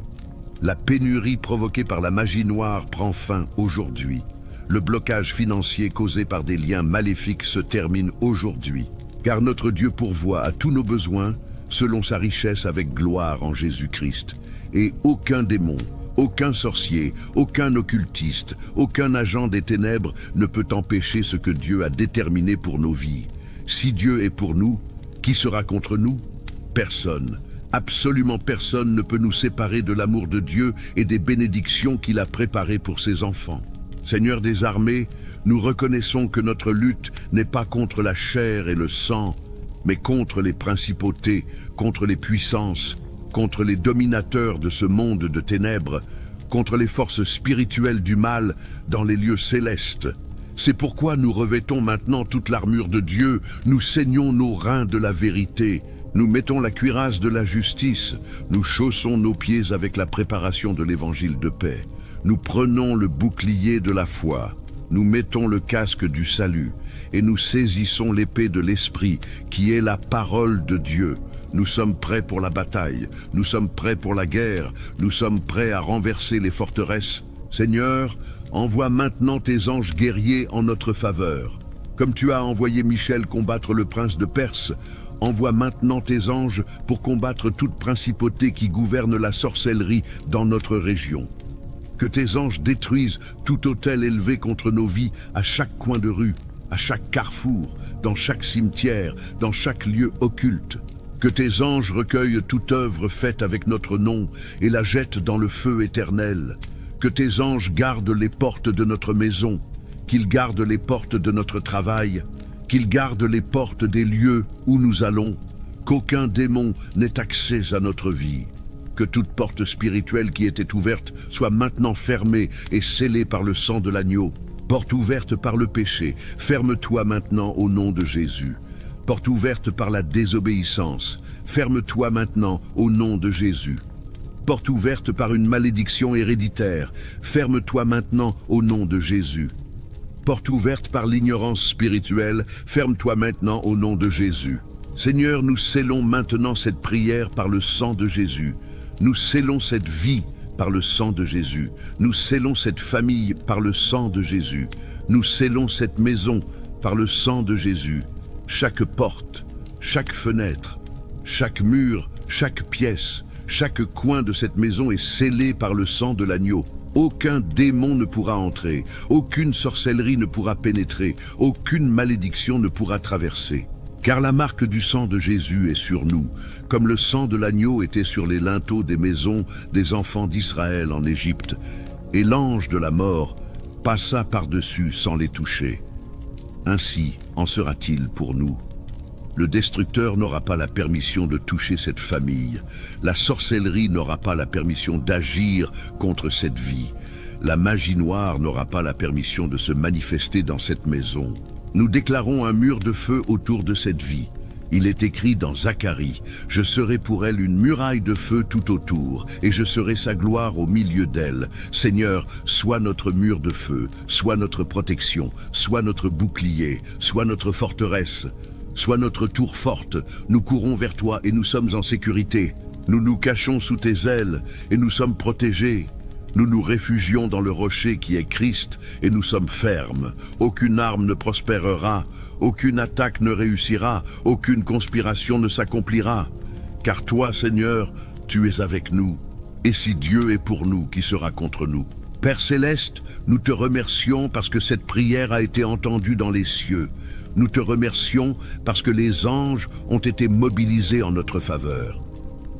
La pénurie provoquée par la magie noire prend fin aujourd'hui. Le blocage financier causé par des liens maléfiques se termine aujourd'hui. Car notre Dieu pourvoit à tous nos besoins selon sa richesse avec gloire en Jésus-Christ. Et aucun démon, aucun sorcier, aucun occultiste, aucun agent des ténèbres ne peut empêcher ce que Dieu a déterminé pour nos vies. Si Dieu est pour nous, qui sera contre nous? Personne, absolument personne ne peut nous séparer de l'amour de Dieu et des bénédictions qu'il a préparées pour ses enfants. Seigneur des armées, nous reconnaissons que notre lutte n'est pas contre la chair et le sang, mais contre les principautés, contre les puissances, contre les dominateurs de ce monde de ténèbres, contre les forces spirituelles du mal dans les lieux célestes. C'est pourquoi nous revêtons maintenant toute l'armure de Dieu, nous saignons nos reins de la vérité, nous mettons la cuirasse de la justice, nous chaussons nos pieds avec la préparation de l'évangile de paix. Nous prenons le bouclier de la foi, nous mettons le casque du salut et nous saisissons l'épée de l'Esprit qui est la parole de Dieu. Nous sommes prêts pour la bataille, nous sommes prêts pour la guerre, nous sommes prêts à renverser les forteresses. Seigneur, Envoie maintenant tes anges guerriers en notre faveur. Comme tu as envoyé Michel combattre le prince de Perse, envoie maintenant tes anges pour combattre toute principauté qui gouverne la sorcellerie dans notre région. Que tes anges détruisent tout autel élevé contre nos vies à chaque coin de rue, à chaque carrefour, dans chaque cimetière, dans chaque lieu occulte. Que tes anges recueillent toute œuvre faite avec notre nom et la jettent dans le feu éternel. Que tes anges gardent les portes de notre maison, qu'ils gardent les portes de notre travail, qu'ils gardent les portes des lieux où nous allons, qu'aucun démon n'ait accès à notre vie. Que toute porte spirituelle qui était ouverte soit maintenant fermée et scellée par le sang de l'agneau. Porte ouverte par le péché, ferme-toi maintenant au nom de Jésus. Porte ouverte par la désobéissance, ferme-toi maintenant au nom de Jésus. Porte ouverte par une malédiction héréditaire, ferme-toi maintenant au nom de Jésus. Porte ouverte par l'ignorance spirituelle, ferme-toi maintenant au nom de Jésus. Seigneur, nous scellons maintenant cette prière par le sang de Jésus. Nous scellons cette vie par le sang de Jésus. Nous scellons cette famille par le sang de Jésus. Nous scellons cette maison par le sang de Jésus. Chaque porte, chaque fenêtre, chaque mur, chaque pièce, chaque coin de cette maison est scellé par le sang de l'agneau. Aucun démon ne pourra entrer, aucune sorcellerie ne pourra pénétrer, aucune malédiction ne pourra traverser. Car la marque du sang de Jésus est sur nous, comme le sang de l'agneau était sur les linteaux des maisons des enfants d'Israël en Égypte, et l'ange de la mort passa par-dessus sans les toucher. Ainsi en sera-t-il pour nous. Le destructeur n'aura pas la permission de toucher cette famille. La sorcellerie n'aura pas la permission d'agir contre cette vie. La magie noire n'aura pas la permission de se manifester dans cette maison. Nous déclarons un mur de feu autour de cette vie. Il est écrit dans Zacharie, « Je serai pour elle une muraille de feu tout autour, et je serai sa gloire au milieu d'elle. Seigneur, sois notre mur de feu, sois notre protection, sois notre bouclier, sois notre forteresse. Sois notre tour forte, nous courons vers toi et nous sommes en sécurité. Nous nous cachons sous tes ailes et nous sommes protégés. Nous nous réfugions dans le rocher qui est Christ et nous sommes fermes. Aucune arme ne prospérera, aucune attaque ne réussira, aucune conspiration ne s'accomplira. Car toi, Seigneur, tu es avec nous. Et si Dieu est pour nous, qui sera contre nous? Père Céleste, nous te remercions parce que cette prière a été entendue dans les cieux. Nous te remercions parce que les anges ont été mobilisés en notre faveur.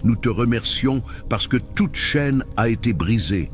Nous te remercions parce que toute chaîne a été brisée.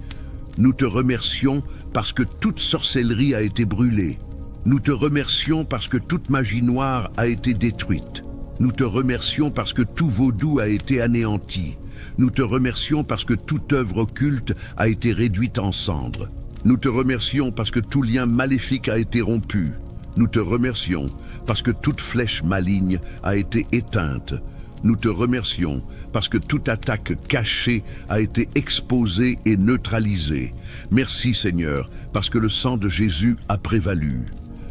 Nous te remercions parce que toute sorcellerie a été brûlée. Nous te remercions parce que toute magie noire a été détruite. Nous te remercions parce que tout vaudou a été anéanti. Nous te remercions parce que toute œuvre occulte a été réduite en cendres. Nous te remercions parce que tout lien maléfique a été rompu. Nous te remercions parce que toute flèche maligne a été éteinte. Nous te remercions parce que toute attaque cachée a été exposée et neutralisée. Merci Seigneur, parce que le sang de Jésus a prévalu.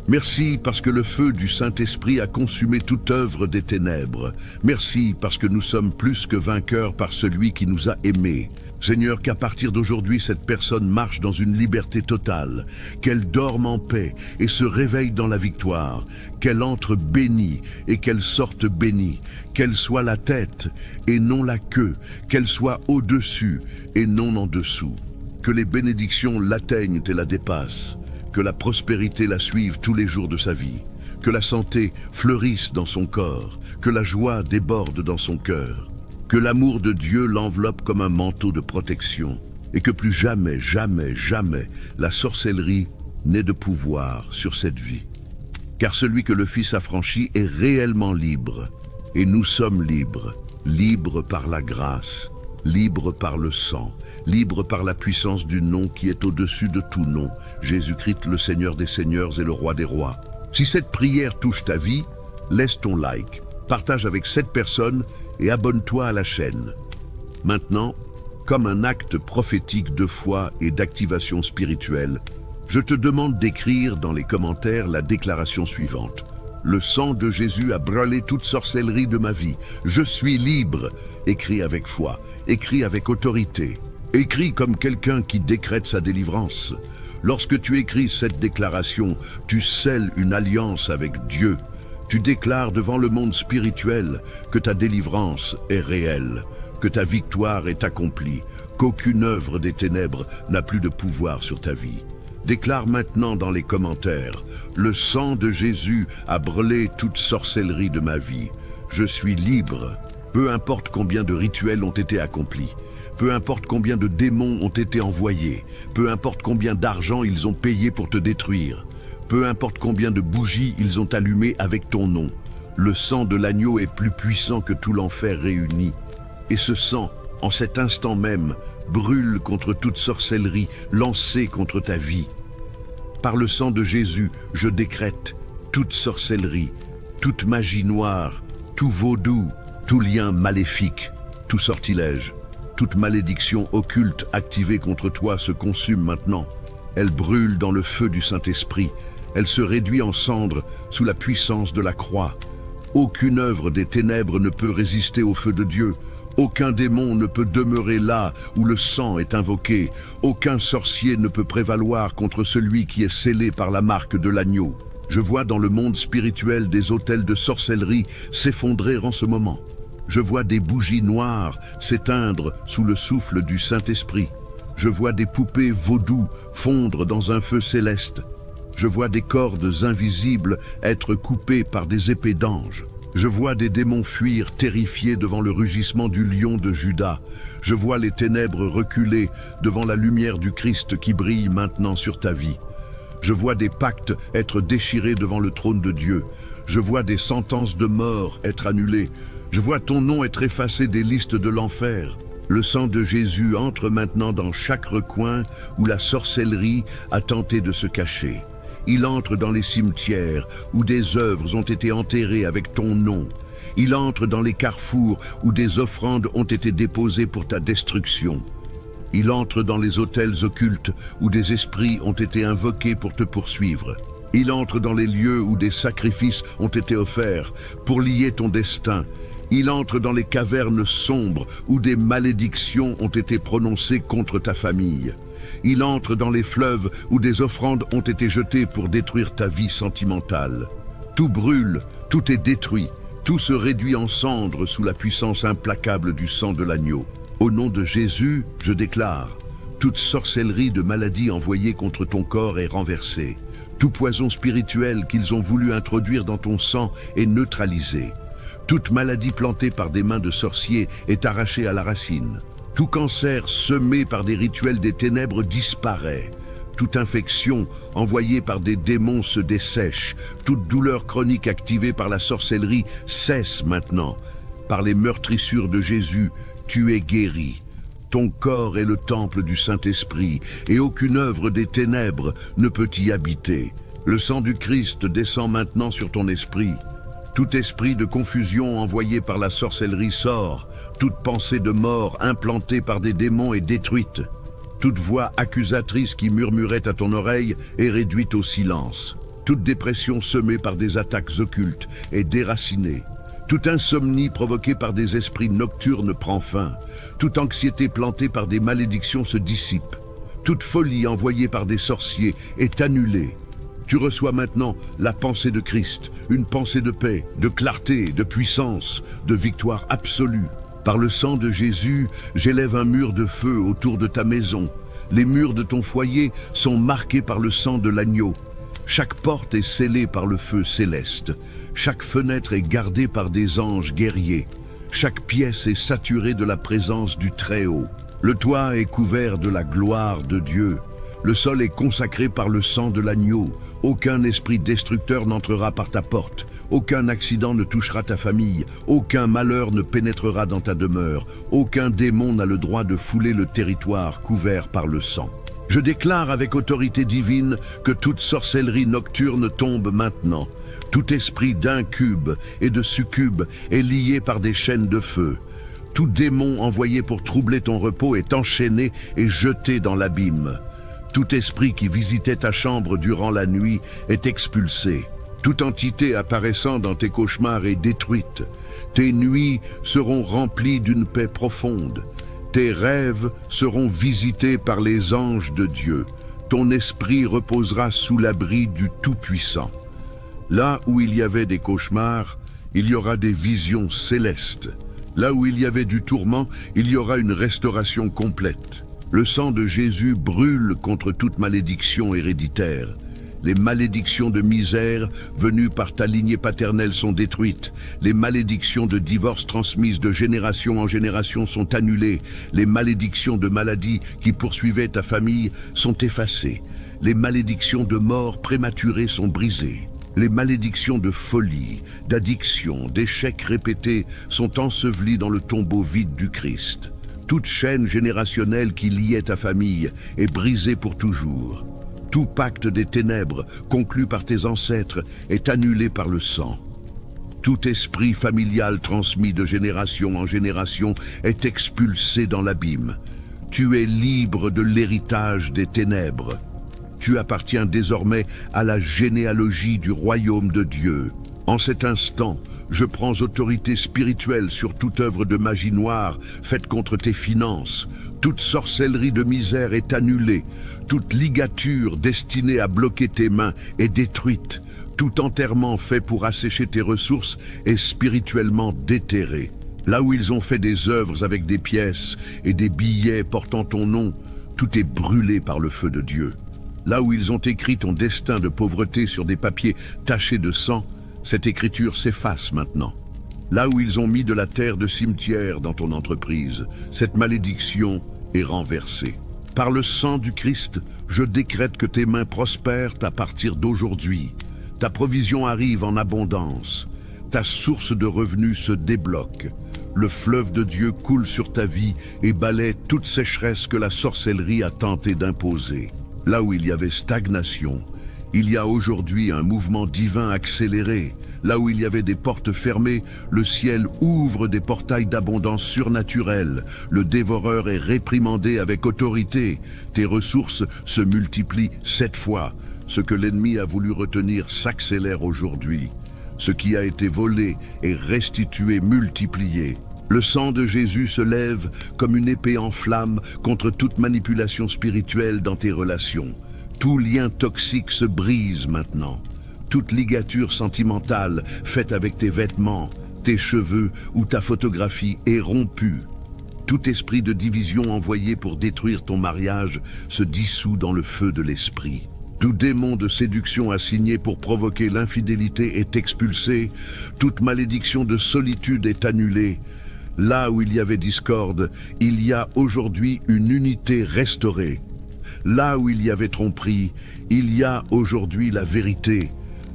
Merci parce que le feu du Saint-Esprit a consumé toute œuvre des ténèbres. Merci parce que nous sommes plus que vainqueurs par celui qui nous a aimés. Seigneur, qu'à partir d'aujourd'hui, cette personne marche dans une liberté totale, qu'elle dorme en paix et se réveille dans la victoire, qu'elle entre bénie et qu'elle sorte bénie, qu'elle soit la tête et non la queue, qu'elle soit au-dessus et non en dessous, que les bénédictions l'atteignent et la dépassent, que la prospérité la suive tous les jours de sa vie, que la santé fleurisse dans son corps, que la joie déborde dans son cœur, que l'amour de Dieu l'enveloppe comme un manteau de protection, et que plus jamais, jamais, jamais la sorcellerie n'ait de pouvoir sur cette vie. Car celui que le Fils a franchi est réellement libre, et nous sommes libres, libres par la grâce, libres par le sang, libres par la puissance du nom qui est au-dessus de tout nom, Jésus-Christ le Seigneur des Seigneurs et le Roi des Rois. Si cette prière touche ta vie, laisse ton like, partage avec 7 personnes et abonne-toi à la chaîne. Maintenant, comme un acte prophétique de foi et d'activation spirituelle, je te demande d'écrire dans les commentaires la déclaration suivante. Le sang de Jésus a brûlé toute sorcellerie de ma vie. Je suis libre. Écris avec foi, écris avec autorité. Écris comme quelqu'un qui décrète sa délivrance. Lorsque tu écris cette déclaration, tu scelles une alliance avec Dieu. Tu déclares devant le monde spirituel que ta délivrance est réelle, que ta victoire est accomplie, qu'aucune œuvre des ténèbres n'a plus de pouvoir sur ta vie. Déclare maintenant dans les commentaires: le sang de Jésus a brûlé toute sorcellerie de ma vie. Je suis libre. Peu importe combien de rituels ont été accomplis, peu importe combien de démons ont été envoyés, peu importe combien d'argent ils ont payé pour te détruire, peu importe combien de bougies ils ont allumées avec ton nom, le sang de l'agneau est plus puissant que tout l'enfer réuni. Et ce sang, en cet instant même, brûle contre toute sorcellerie lancée contre ta vie. Par le sang de Jésus, je décrète toute sorcellerie, toute magie noire, tout vaudou, tout lien maléfique, tout sortilège, toute malédiction occulte activée contre toi se consume maintenant. Elle brûle dans le feu du Saint-Esprit. Elle se réduit en cendres sous la puissance de la croix. Aucune œuvre des ténèbres ne peut résister au feu de Dieu. Aucun démon ne peut demeurer là où le sang est invoqué. Aucun sorcier ne peut prévaloir contre celui qui est scellé par la marque de l'agneau. Je vois dans le monde spirituel des autels de sorcellerie s'effondrer en ce moment. Je vois des bougies noires s'éteindre sous le souffle du Saint-Esprit. Je vois des poupées vaudou fondre dans un feu céleste. Je vois des cordes invisibles être coupées par des épées d'anges. Je vois des démons fuir terrifiés devant le rugissement du lion de Juda. Je vois les ténèbres reculer devant la lumière du Christ qui brille maintenant sur ta vie. Je vois des pactes être déchirés devant le trône de Dieu. Je vois des sentences de mort être annulées. Je vois ton nom être effacé des listes de l'enfer. Le sang de Jésus entre maintenant dans chaque recoin où la sorcellerie a tenté de se cacher. Il entre dans les cimetières où des œuvres ont été enterrées avec ton nom. Il entre dans les carrefours où des offrandes ont été déposées pour ta destruction. Il entre dans les autels occultes où des esprits ont été invoqués pour te poursuivre. Il entre dans les lieux où des sacrifices ont été offerts pour lier ton destin. Il entre dans les cavernes sombres où des malédictions ont été prononcées contre ta famille. Il entre dans les fleuves où des offrandes ont été jetées pour détruire ta vie sentimentale. Tout brûle, tout est détruit, tout se réduit en cendres sous la puissance implacable du sang de l'agneau. Au nom de Jésus, je déclare, toute sorcellerie de maladie envoyée contre ton corps est renversée. Tout poison spirituel qu'ils ont voulu introduire dans ton sang est neutralisé. Toute maladie plantée par des mains de sorciers est arrachée à la racine. Tout cancer semé par des rituels des ténèbres disparaît. Toute infection envoyée par des démons se dessèche. Toute douleur chronique activée par la sorcellerie cesse maintenant. Par les meurtrissures de Jésus, tu es guéri. Ton corps est le temple du Saint-Esprit, et aucune œuvre des ténèbres ne peut y habiter. Le sang du Christ descend maintenant sur ton esprit. Tout esprit de confusion envoyé par la sorcellerie sort. Toute pensée de mort implantée par des démons est détruite. Toute voix accusatrice qui murmurait à ton oreille est réduite au silence. Toute dépression semée par des attaques occultes est déracinée. Toute insomnie provoquée par des esprits nocturnes prend fin. Toute anxiété plantée par des malédictions se dissipe. Toute folie envoyée par des sorciers est annulée. Tu reçois maintenant la pensée de Christ, une pensée de paix, de clarté, de puissance, de victoire absolue. Par le sang de Jésus, j'élève un mur de feu autour de ta maison. Les murs de ton foyer sont marqués par le sang de l'agneau. Chaque porte est scellée par le feu céleste. Chaque fenêtre est gardée par des anges guerriers. Chaque pièce est saturée de la présence du Très-Haut. Le toit est couvert de la gloire de Dieu. Le sol est consacré par le sang de l'agneau. Aucun esprit destructeur n'entrera par ta porte. Aucun accident ne touchera ta famille. Aucun malheur ne pénétrera dans ta demeure. Aucun démon n'a le droit de fouler le territoire couvert par le sang. Je déclare avec autorité divine que toute sorcellerie nocturne tombe maintenant. Tout esprit d'incube et de succube est lié par des chaînes de feu. Tout démon envoyé pour troubler ton repos est enchaîné et jeté dans l'abîme. Tout esprit qui visitait ta chambre durant la nuit est expulsé. Toute entité apparaissant dans tes cauchemars est détruite. Tes nuits seront remplies d'une paix profonde. Tes rêves seront visités par les anges de Dieu. ton esprit reposera sous l'abri du Tout-Puissant. Là où il y avait des cauchemars, il y aura des visions célestes. Là où il y avait du tourment, il y aura une restauration complète. Le sang de Jésus brûle contre toute malédiction héréditaire. Les malédictions de misère venues par ta lignée paternelle sont détruites. Les malédictions de divorce transmises de génération en génération sont annulées. Les malédictions de maladie qui poursuivaient ta famille sont effacées. Les malédictions de mort prématurée sont brisées. Les malédictions de folie, d'addiction, d'échecs répétés sont ensevelies dans le tombeau vide du Christ. Toute chaîne générationnelle qui liait ta famille est brisée pour toujours. Tout pacte des ténèbres conclu par tes ancêtres est annulé par le sang. Tout esprit familial transmis de génération en génération est expulsé dans l'abîme. Tu es libre de l'héritage des ténèbres. Tu appartiens désormais à la généalogie du royaume de Dieu. En cet instant, je prends autorité spirituelle sur toute œuvre de magie noire faite contre tes finances. Toute sorcellerie de misère est annulée. Toute ligature destinée à bloquer tes mains est détruite. Tout enterrement fait pour assécher tes ressources est spirituellement déterré. Là où ils ont fait des œuvres avec des pièces et des billets portant ton nom, tout est brûlé par le feu de Dieu. Là où ils ont écrit ton destin de pauvreté sur des papiers tachés de sang, cette écriture s'efface maintenant. Là où ils ont mis de la terre de cimetière dans ton entreprise, cette malédiction est renversée. Par le sang du Christ, je décrète que tes mains prospèrent à partir d'aujourd'hui. Ta provision arrive en abondance. Ta source de revenus se débloque. Le fleuve de Dieu coule sur ta vie et balaie toute sécheresse que la sorcellerie a tenté d'imposer. Là où il y avait stagnation, il y a aujourd'hui un mouvement divin accéléré. Là où il y avait des portes fermées, le ciel ouvre des portails d'abondance surnaturelle. Le dévoreur est réprimandé avec autorité. Tes ressources se multiplient 7 fois. Ce que l'ennemi a voulu retenir s'accélère aujourd'hui. Ce qui a été volé est restitué, multiplié. Le sang de Jésus se lève comme une épée en flamme contre toute manipulation spirituelle dans tes relations. Tout lien toxique se brise maintenant. Toute ligature sentimentale faite avec tes vêtements, tes cheveux ou ta photographie est rompue. Tout esprit de division envoyé pour détruire ton mariage se dissout dans le feu de l'esprit. Tout démon de séduction assigné pour provoquer l'infidélité est expulsé. Toute malédiction de solitude est annulée. Là où il y avait discorde, il y a aujourd'hui une unité restaurée. Là où il y avait tromperie, il y a aujourd'hui la vérité.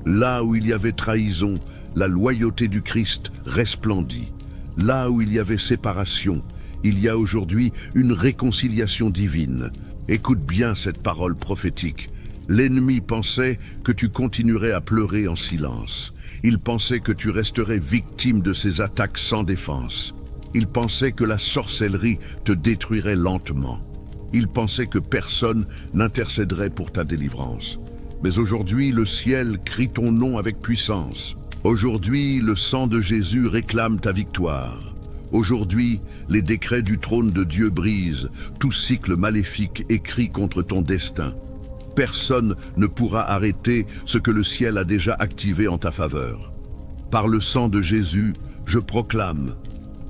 Là où il y avait trahison, la loyauté du Christ resplendit. Là où il y avait séparation, il y a aujourd'hui une réconciliation divine. Écoute bien cette parole prophétique. L'ennemi pensait que tu continuerais à pleurer en silence. Il pensait que tu resterais victime de ses attaques sans défense. Il pensait que la sorcellerie te détruirait lentement. Il pensait que personne n'intercéderait pour ta délivrance. Mais aujourd'hui, le ciel crie ton nom avec puissance. Aujourd'hui, le sang de Jésus réclame ta victoire. Aujourd'hui, les décrets du trône de Dieu brisent tout cycle maléfique écrit contre ton destin. Personne ne pourra arrêter ce que le ciel a déjà activé en ta faveur. Par le sang de Jésus, je proclame: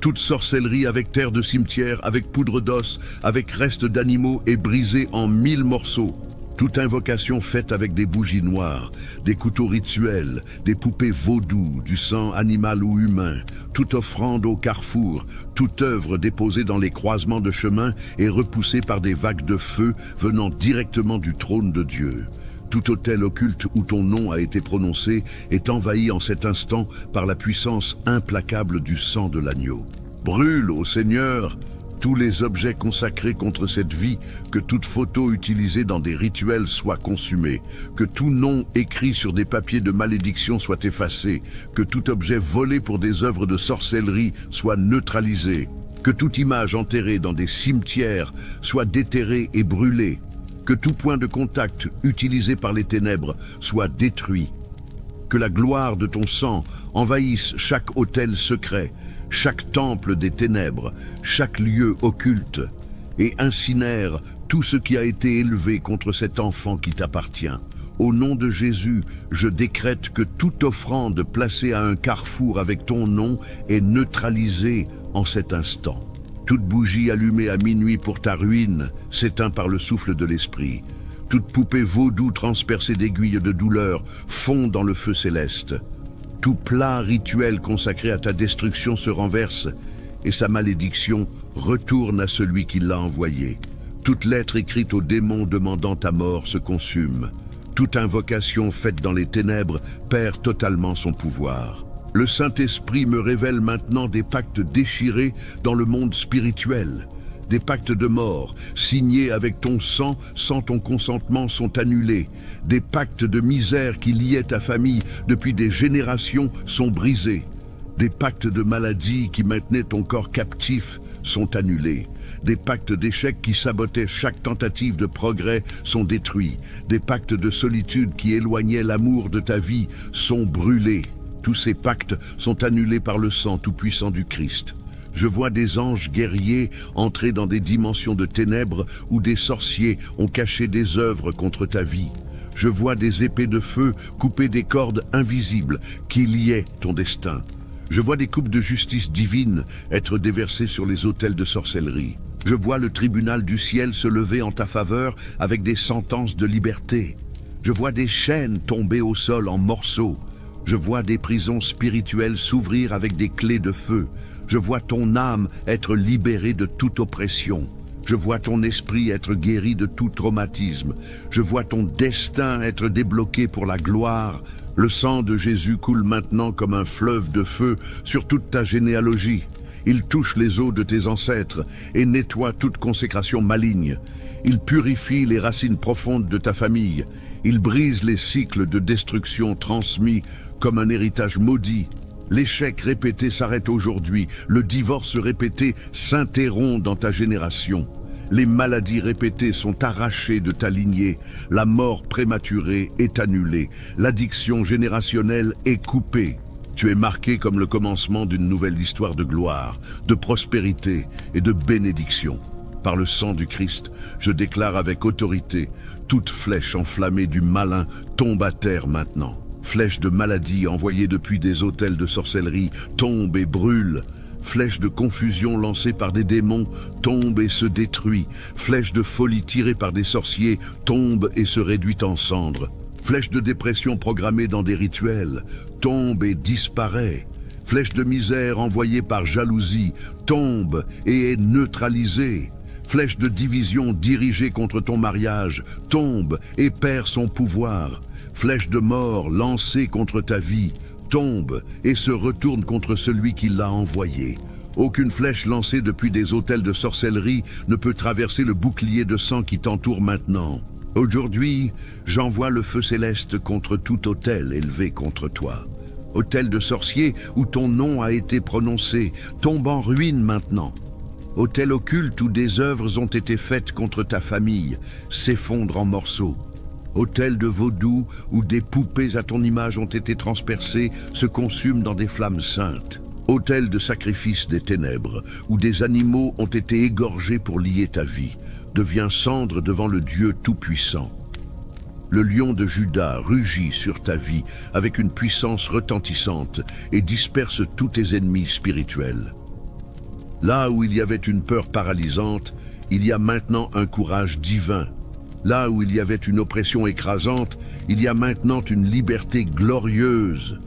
toute sorcellerie avec terre de cimetière, avec poudre d'os, avec restes d'animaux est brisée en 1000 morceaux. Toute invocation faite avec des bougies noires, des couteaux rituels, des poupées vaudou, du sang animal ou humain, toute offrande au carrefour, toute œuvre déposée dans les croisements de chemin est repoussée par des vagues de feu venant directement du trône de Dieu. Tout autel occulte où ton nom a été prononcé est envahi en cet instant par la puissance implacable du sang de l'agneau. Brûle, ô Seigneur, tous les objets consacrés contre cette vie, que toute photo utilisée dans des rituels soit consumée, que tout nom écrit sur des papiers de malédiction soit effacé, que tout objet volé pour des œuvres de sorcellerie soit neutralisé, que toute image enterrée dans des cimetières soit déterrée et brûlée, que tout point de contact utilisé par les ténèbres soit détruit, que la gloire de ton sang envahisse chaque autel secret, chaque temple des ténèbres, chaque lieu occulte, et incinère tout ce qui a été élevé contre cet enfant qui t'appartient. Au nom de Jésus, je décrète que toute offrande placée à un carrefour avec ton nom est neutralisée en cet instant. Toute bougie allumée à minuit pour ta ruine s'éteint par le souffle de l'esprit. Toute poupée vaudou transpercée d'aiguilles de douleur fond dans le feu céleste. Tout plat rituel consacré à ta destruction se renverse et sa malédiction retourne à celui qui l'a envoyé. Toute lettre écrite au démon demandant ta mort se consume. Toute invocation faite dans les ténèbres perd totalement son pouvoir. Le Saint-Esprit me révèle maintenant des pactes déchirés dans le monde spirituel. Des pactes de mort, signés avec ton sang sans ton consentement, sont annulés. Des pactes de misère qui liaient ta famille depuis des générations sont brisés. Des pactes de maladie qui maintenaient ton corps captif sont annulés. Des pactes d'échec qui sabotaient chaque tentative de progrès sont détruits. Des pactes de solitude qui éloignaient l'amour de ta vie sont brûlés. Tous ces pactes sont annulés par le sang tout-puissant du Christ. Je vois des anges guerriers entrer dans des dimensions de ténèbres où des sorciers ont caché des œuvres contre ta vie. Je vois des épées de feu couper des cordes invisibles qui liaient ton destin. Je vois des coupes de justice divine être déversées sur les autels de sorcellerie. Je vois le tribunal du ciel se lever en ta faveur avec des sentences de liberté. Je vois des chaînes tomber au sol en morceaux. Je vois des prisons spirituelles s'ouvrir avec des clés de feu. Je vois ton âme être libérée de toute oppression. Je vois ton esprit être guéri de tout traumatisme. Je vois ton destin être débloqué pour la gloire. Le sang de Jésus coule maintenant comme un fleuve de feu sur toute ta généalogie. Il touche les os de tes ancêtres et nettoie toute consécration maligne. Il purifie les racines profondes de ta famille. Il brise les cycles de destruction transmis comme un héritage maudit. L'échec répété s'arrête aujourd'hui. Le divorce répété s'interrompt dans ta génération. Les maladies répétées sont arrachées de ta lignée. La mort prématurée est annulée. L'addiction générationnelle est coupée. Tu es marqué comme le commencement d'une nouvelle histoire de gloire, de prospérité et de bénédiction. Par le sang du Christ, je déclare avec autorité, toute flèche enflammée du malin tombe à terre maintenant. Flèche de maladie envoyée depuis des autels de sorcellerie tombe et brûle. Flèche de confusion lancée par des démons tombe et se détruit. Flèche de folie tirée par des sorciers tombe et se réduit en cendres. Flèche de dépression programmée dans des rituels tombe et disparaît. Flèche de misère envoyée par jalousie tombe et est neutralisée. Flèche de division dirigée contre ton mariage tombe et perd son pouvoir. Flèche de mort lancée contre ta vie tombe et se retourne contre celui qui l'a envoyé. Aucune flèche lancée depuis des autels de sorcellerie ne peut traverser le bouclier de sang qui t'entoure maintenant. Aujourd'hui, j'envoie le feu céleste contre tout autel élevé contre toi. Autel de sorcier où ton nom a été prononcé, tombe en ruine maintenant. Autel occulte où des œuvres ont été faites contre ta famille, s'effondre en morceaux. Autel de vaudou où des poupées à ton image ont été transpercées, se consument dans des flammes saintes. Autel de sacrifice des ténèbres où des animaux ont été égorgés pour lier ta vie, devient cendre devant le Dieu Tout-Puissant. Le lion de Juda rugit sur ta vie avec une puissance retentissante et disperse tous tes ennemis spirituels. Là où il y avait une peur paralysante, il y a maintenant un courage divin. Là où il y avait une oppression écrasante, il y a maintenant une liberté glorieuse.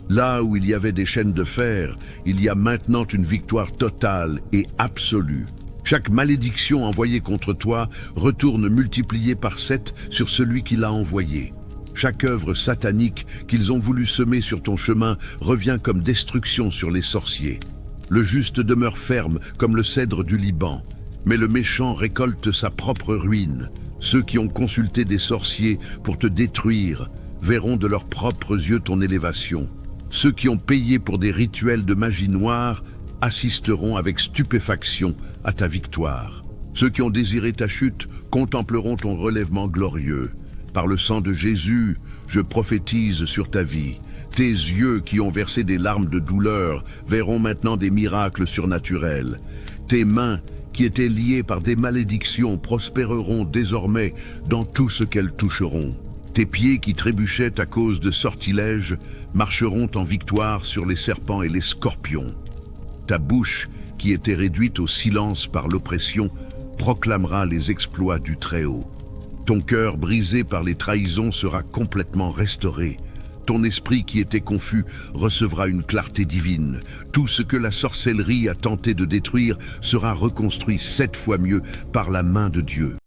Là où il y avait des chaînes de fer, il y a maintenant une victoire totale et absolue. Chaque malédiction envoyée contre toi retourne multipliée par 7 sur celui qui l'a envoyée. Chaque œuvre satanique qu'ils ont voulu semer sur ton chemin revient comme destruction sur les sorciers. Le juste demeure ferme comme le cèdre du Liban, mais le méchant récolte sa propre ruine. Ceux qui ont consulté des sorciers pour te détruire verront de leurs propres yeux ton élévation. Ceux qui ont payé pour des rituels de magie noire assisteront avec stupéfaction à ta victoire. Ceux qui ont désiré ta chute contempleront ton relèvement glorieux. Par le sang de Jésus, je prophétise sur ta vie. Tes yeux qui ont versé des larmes de douleur verront maintenant des miracles surnaturels. Tes mains qui étaient liées par des malédictions, prospéreront désormais dans tout ce qu'elles toucheront. Tes pieds qui trébuchaient à cause de sortilèges marcheront en victoire sur les serpents et les scorpions. Ta bouche, qui était réduite au silence par l'oppression, proclamera les exploits du Très-Haut. Ton cœur brisé par les trahisons sera complètement restauré. Ton esprit qui était confus recevra une clarté divine. Tout ce que la sorcellerie a tenté de détruire sera reconstruit 7 fois mieux par la main de Dieu.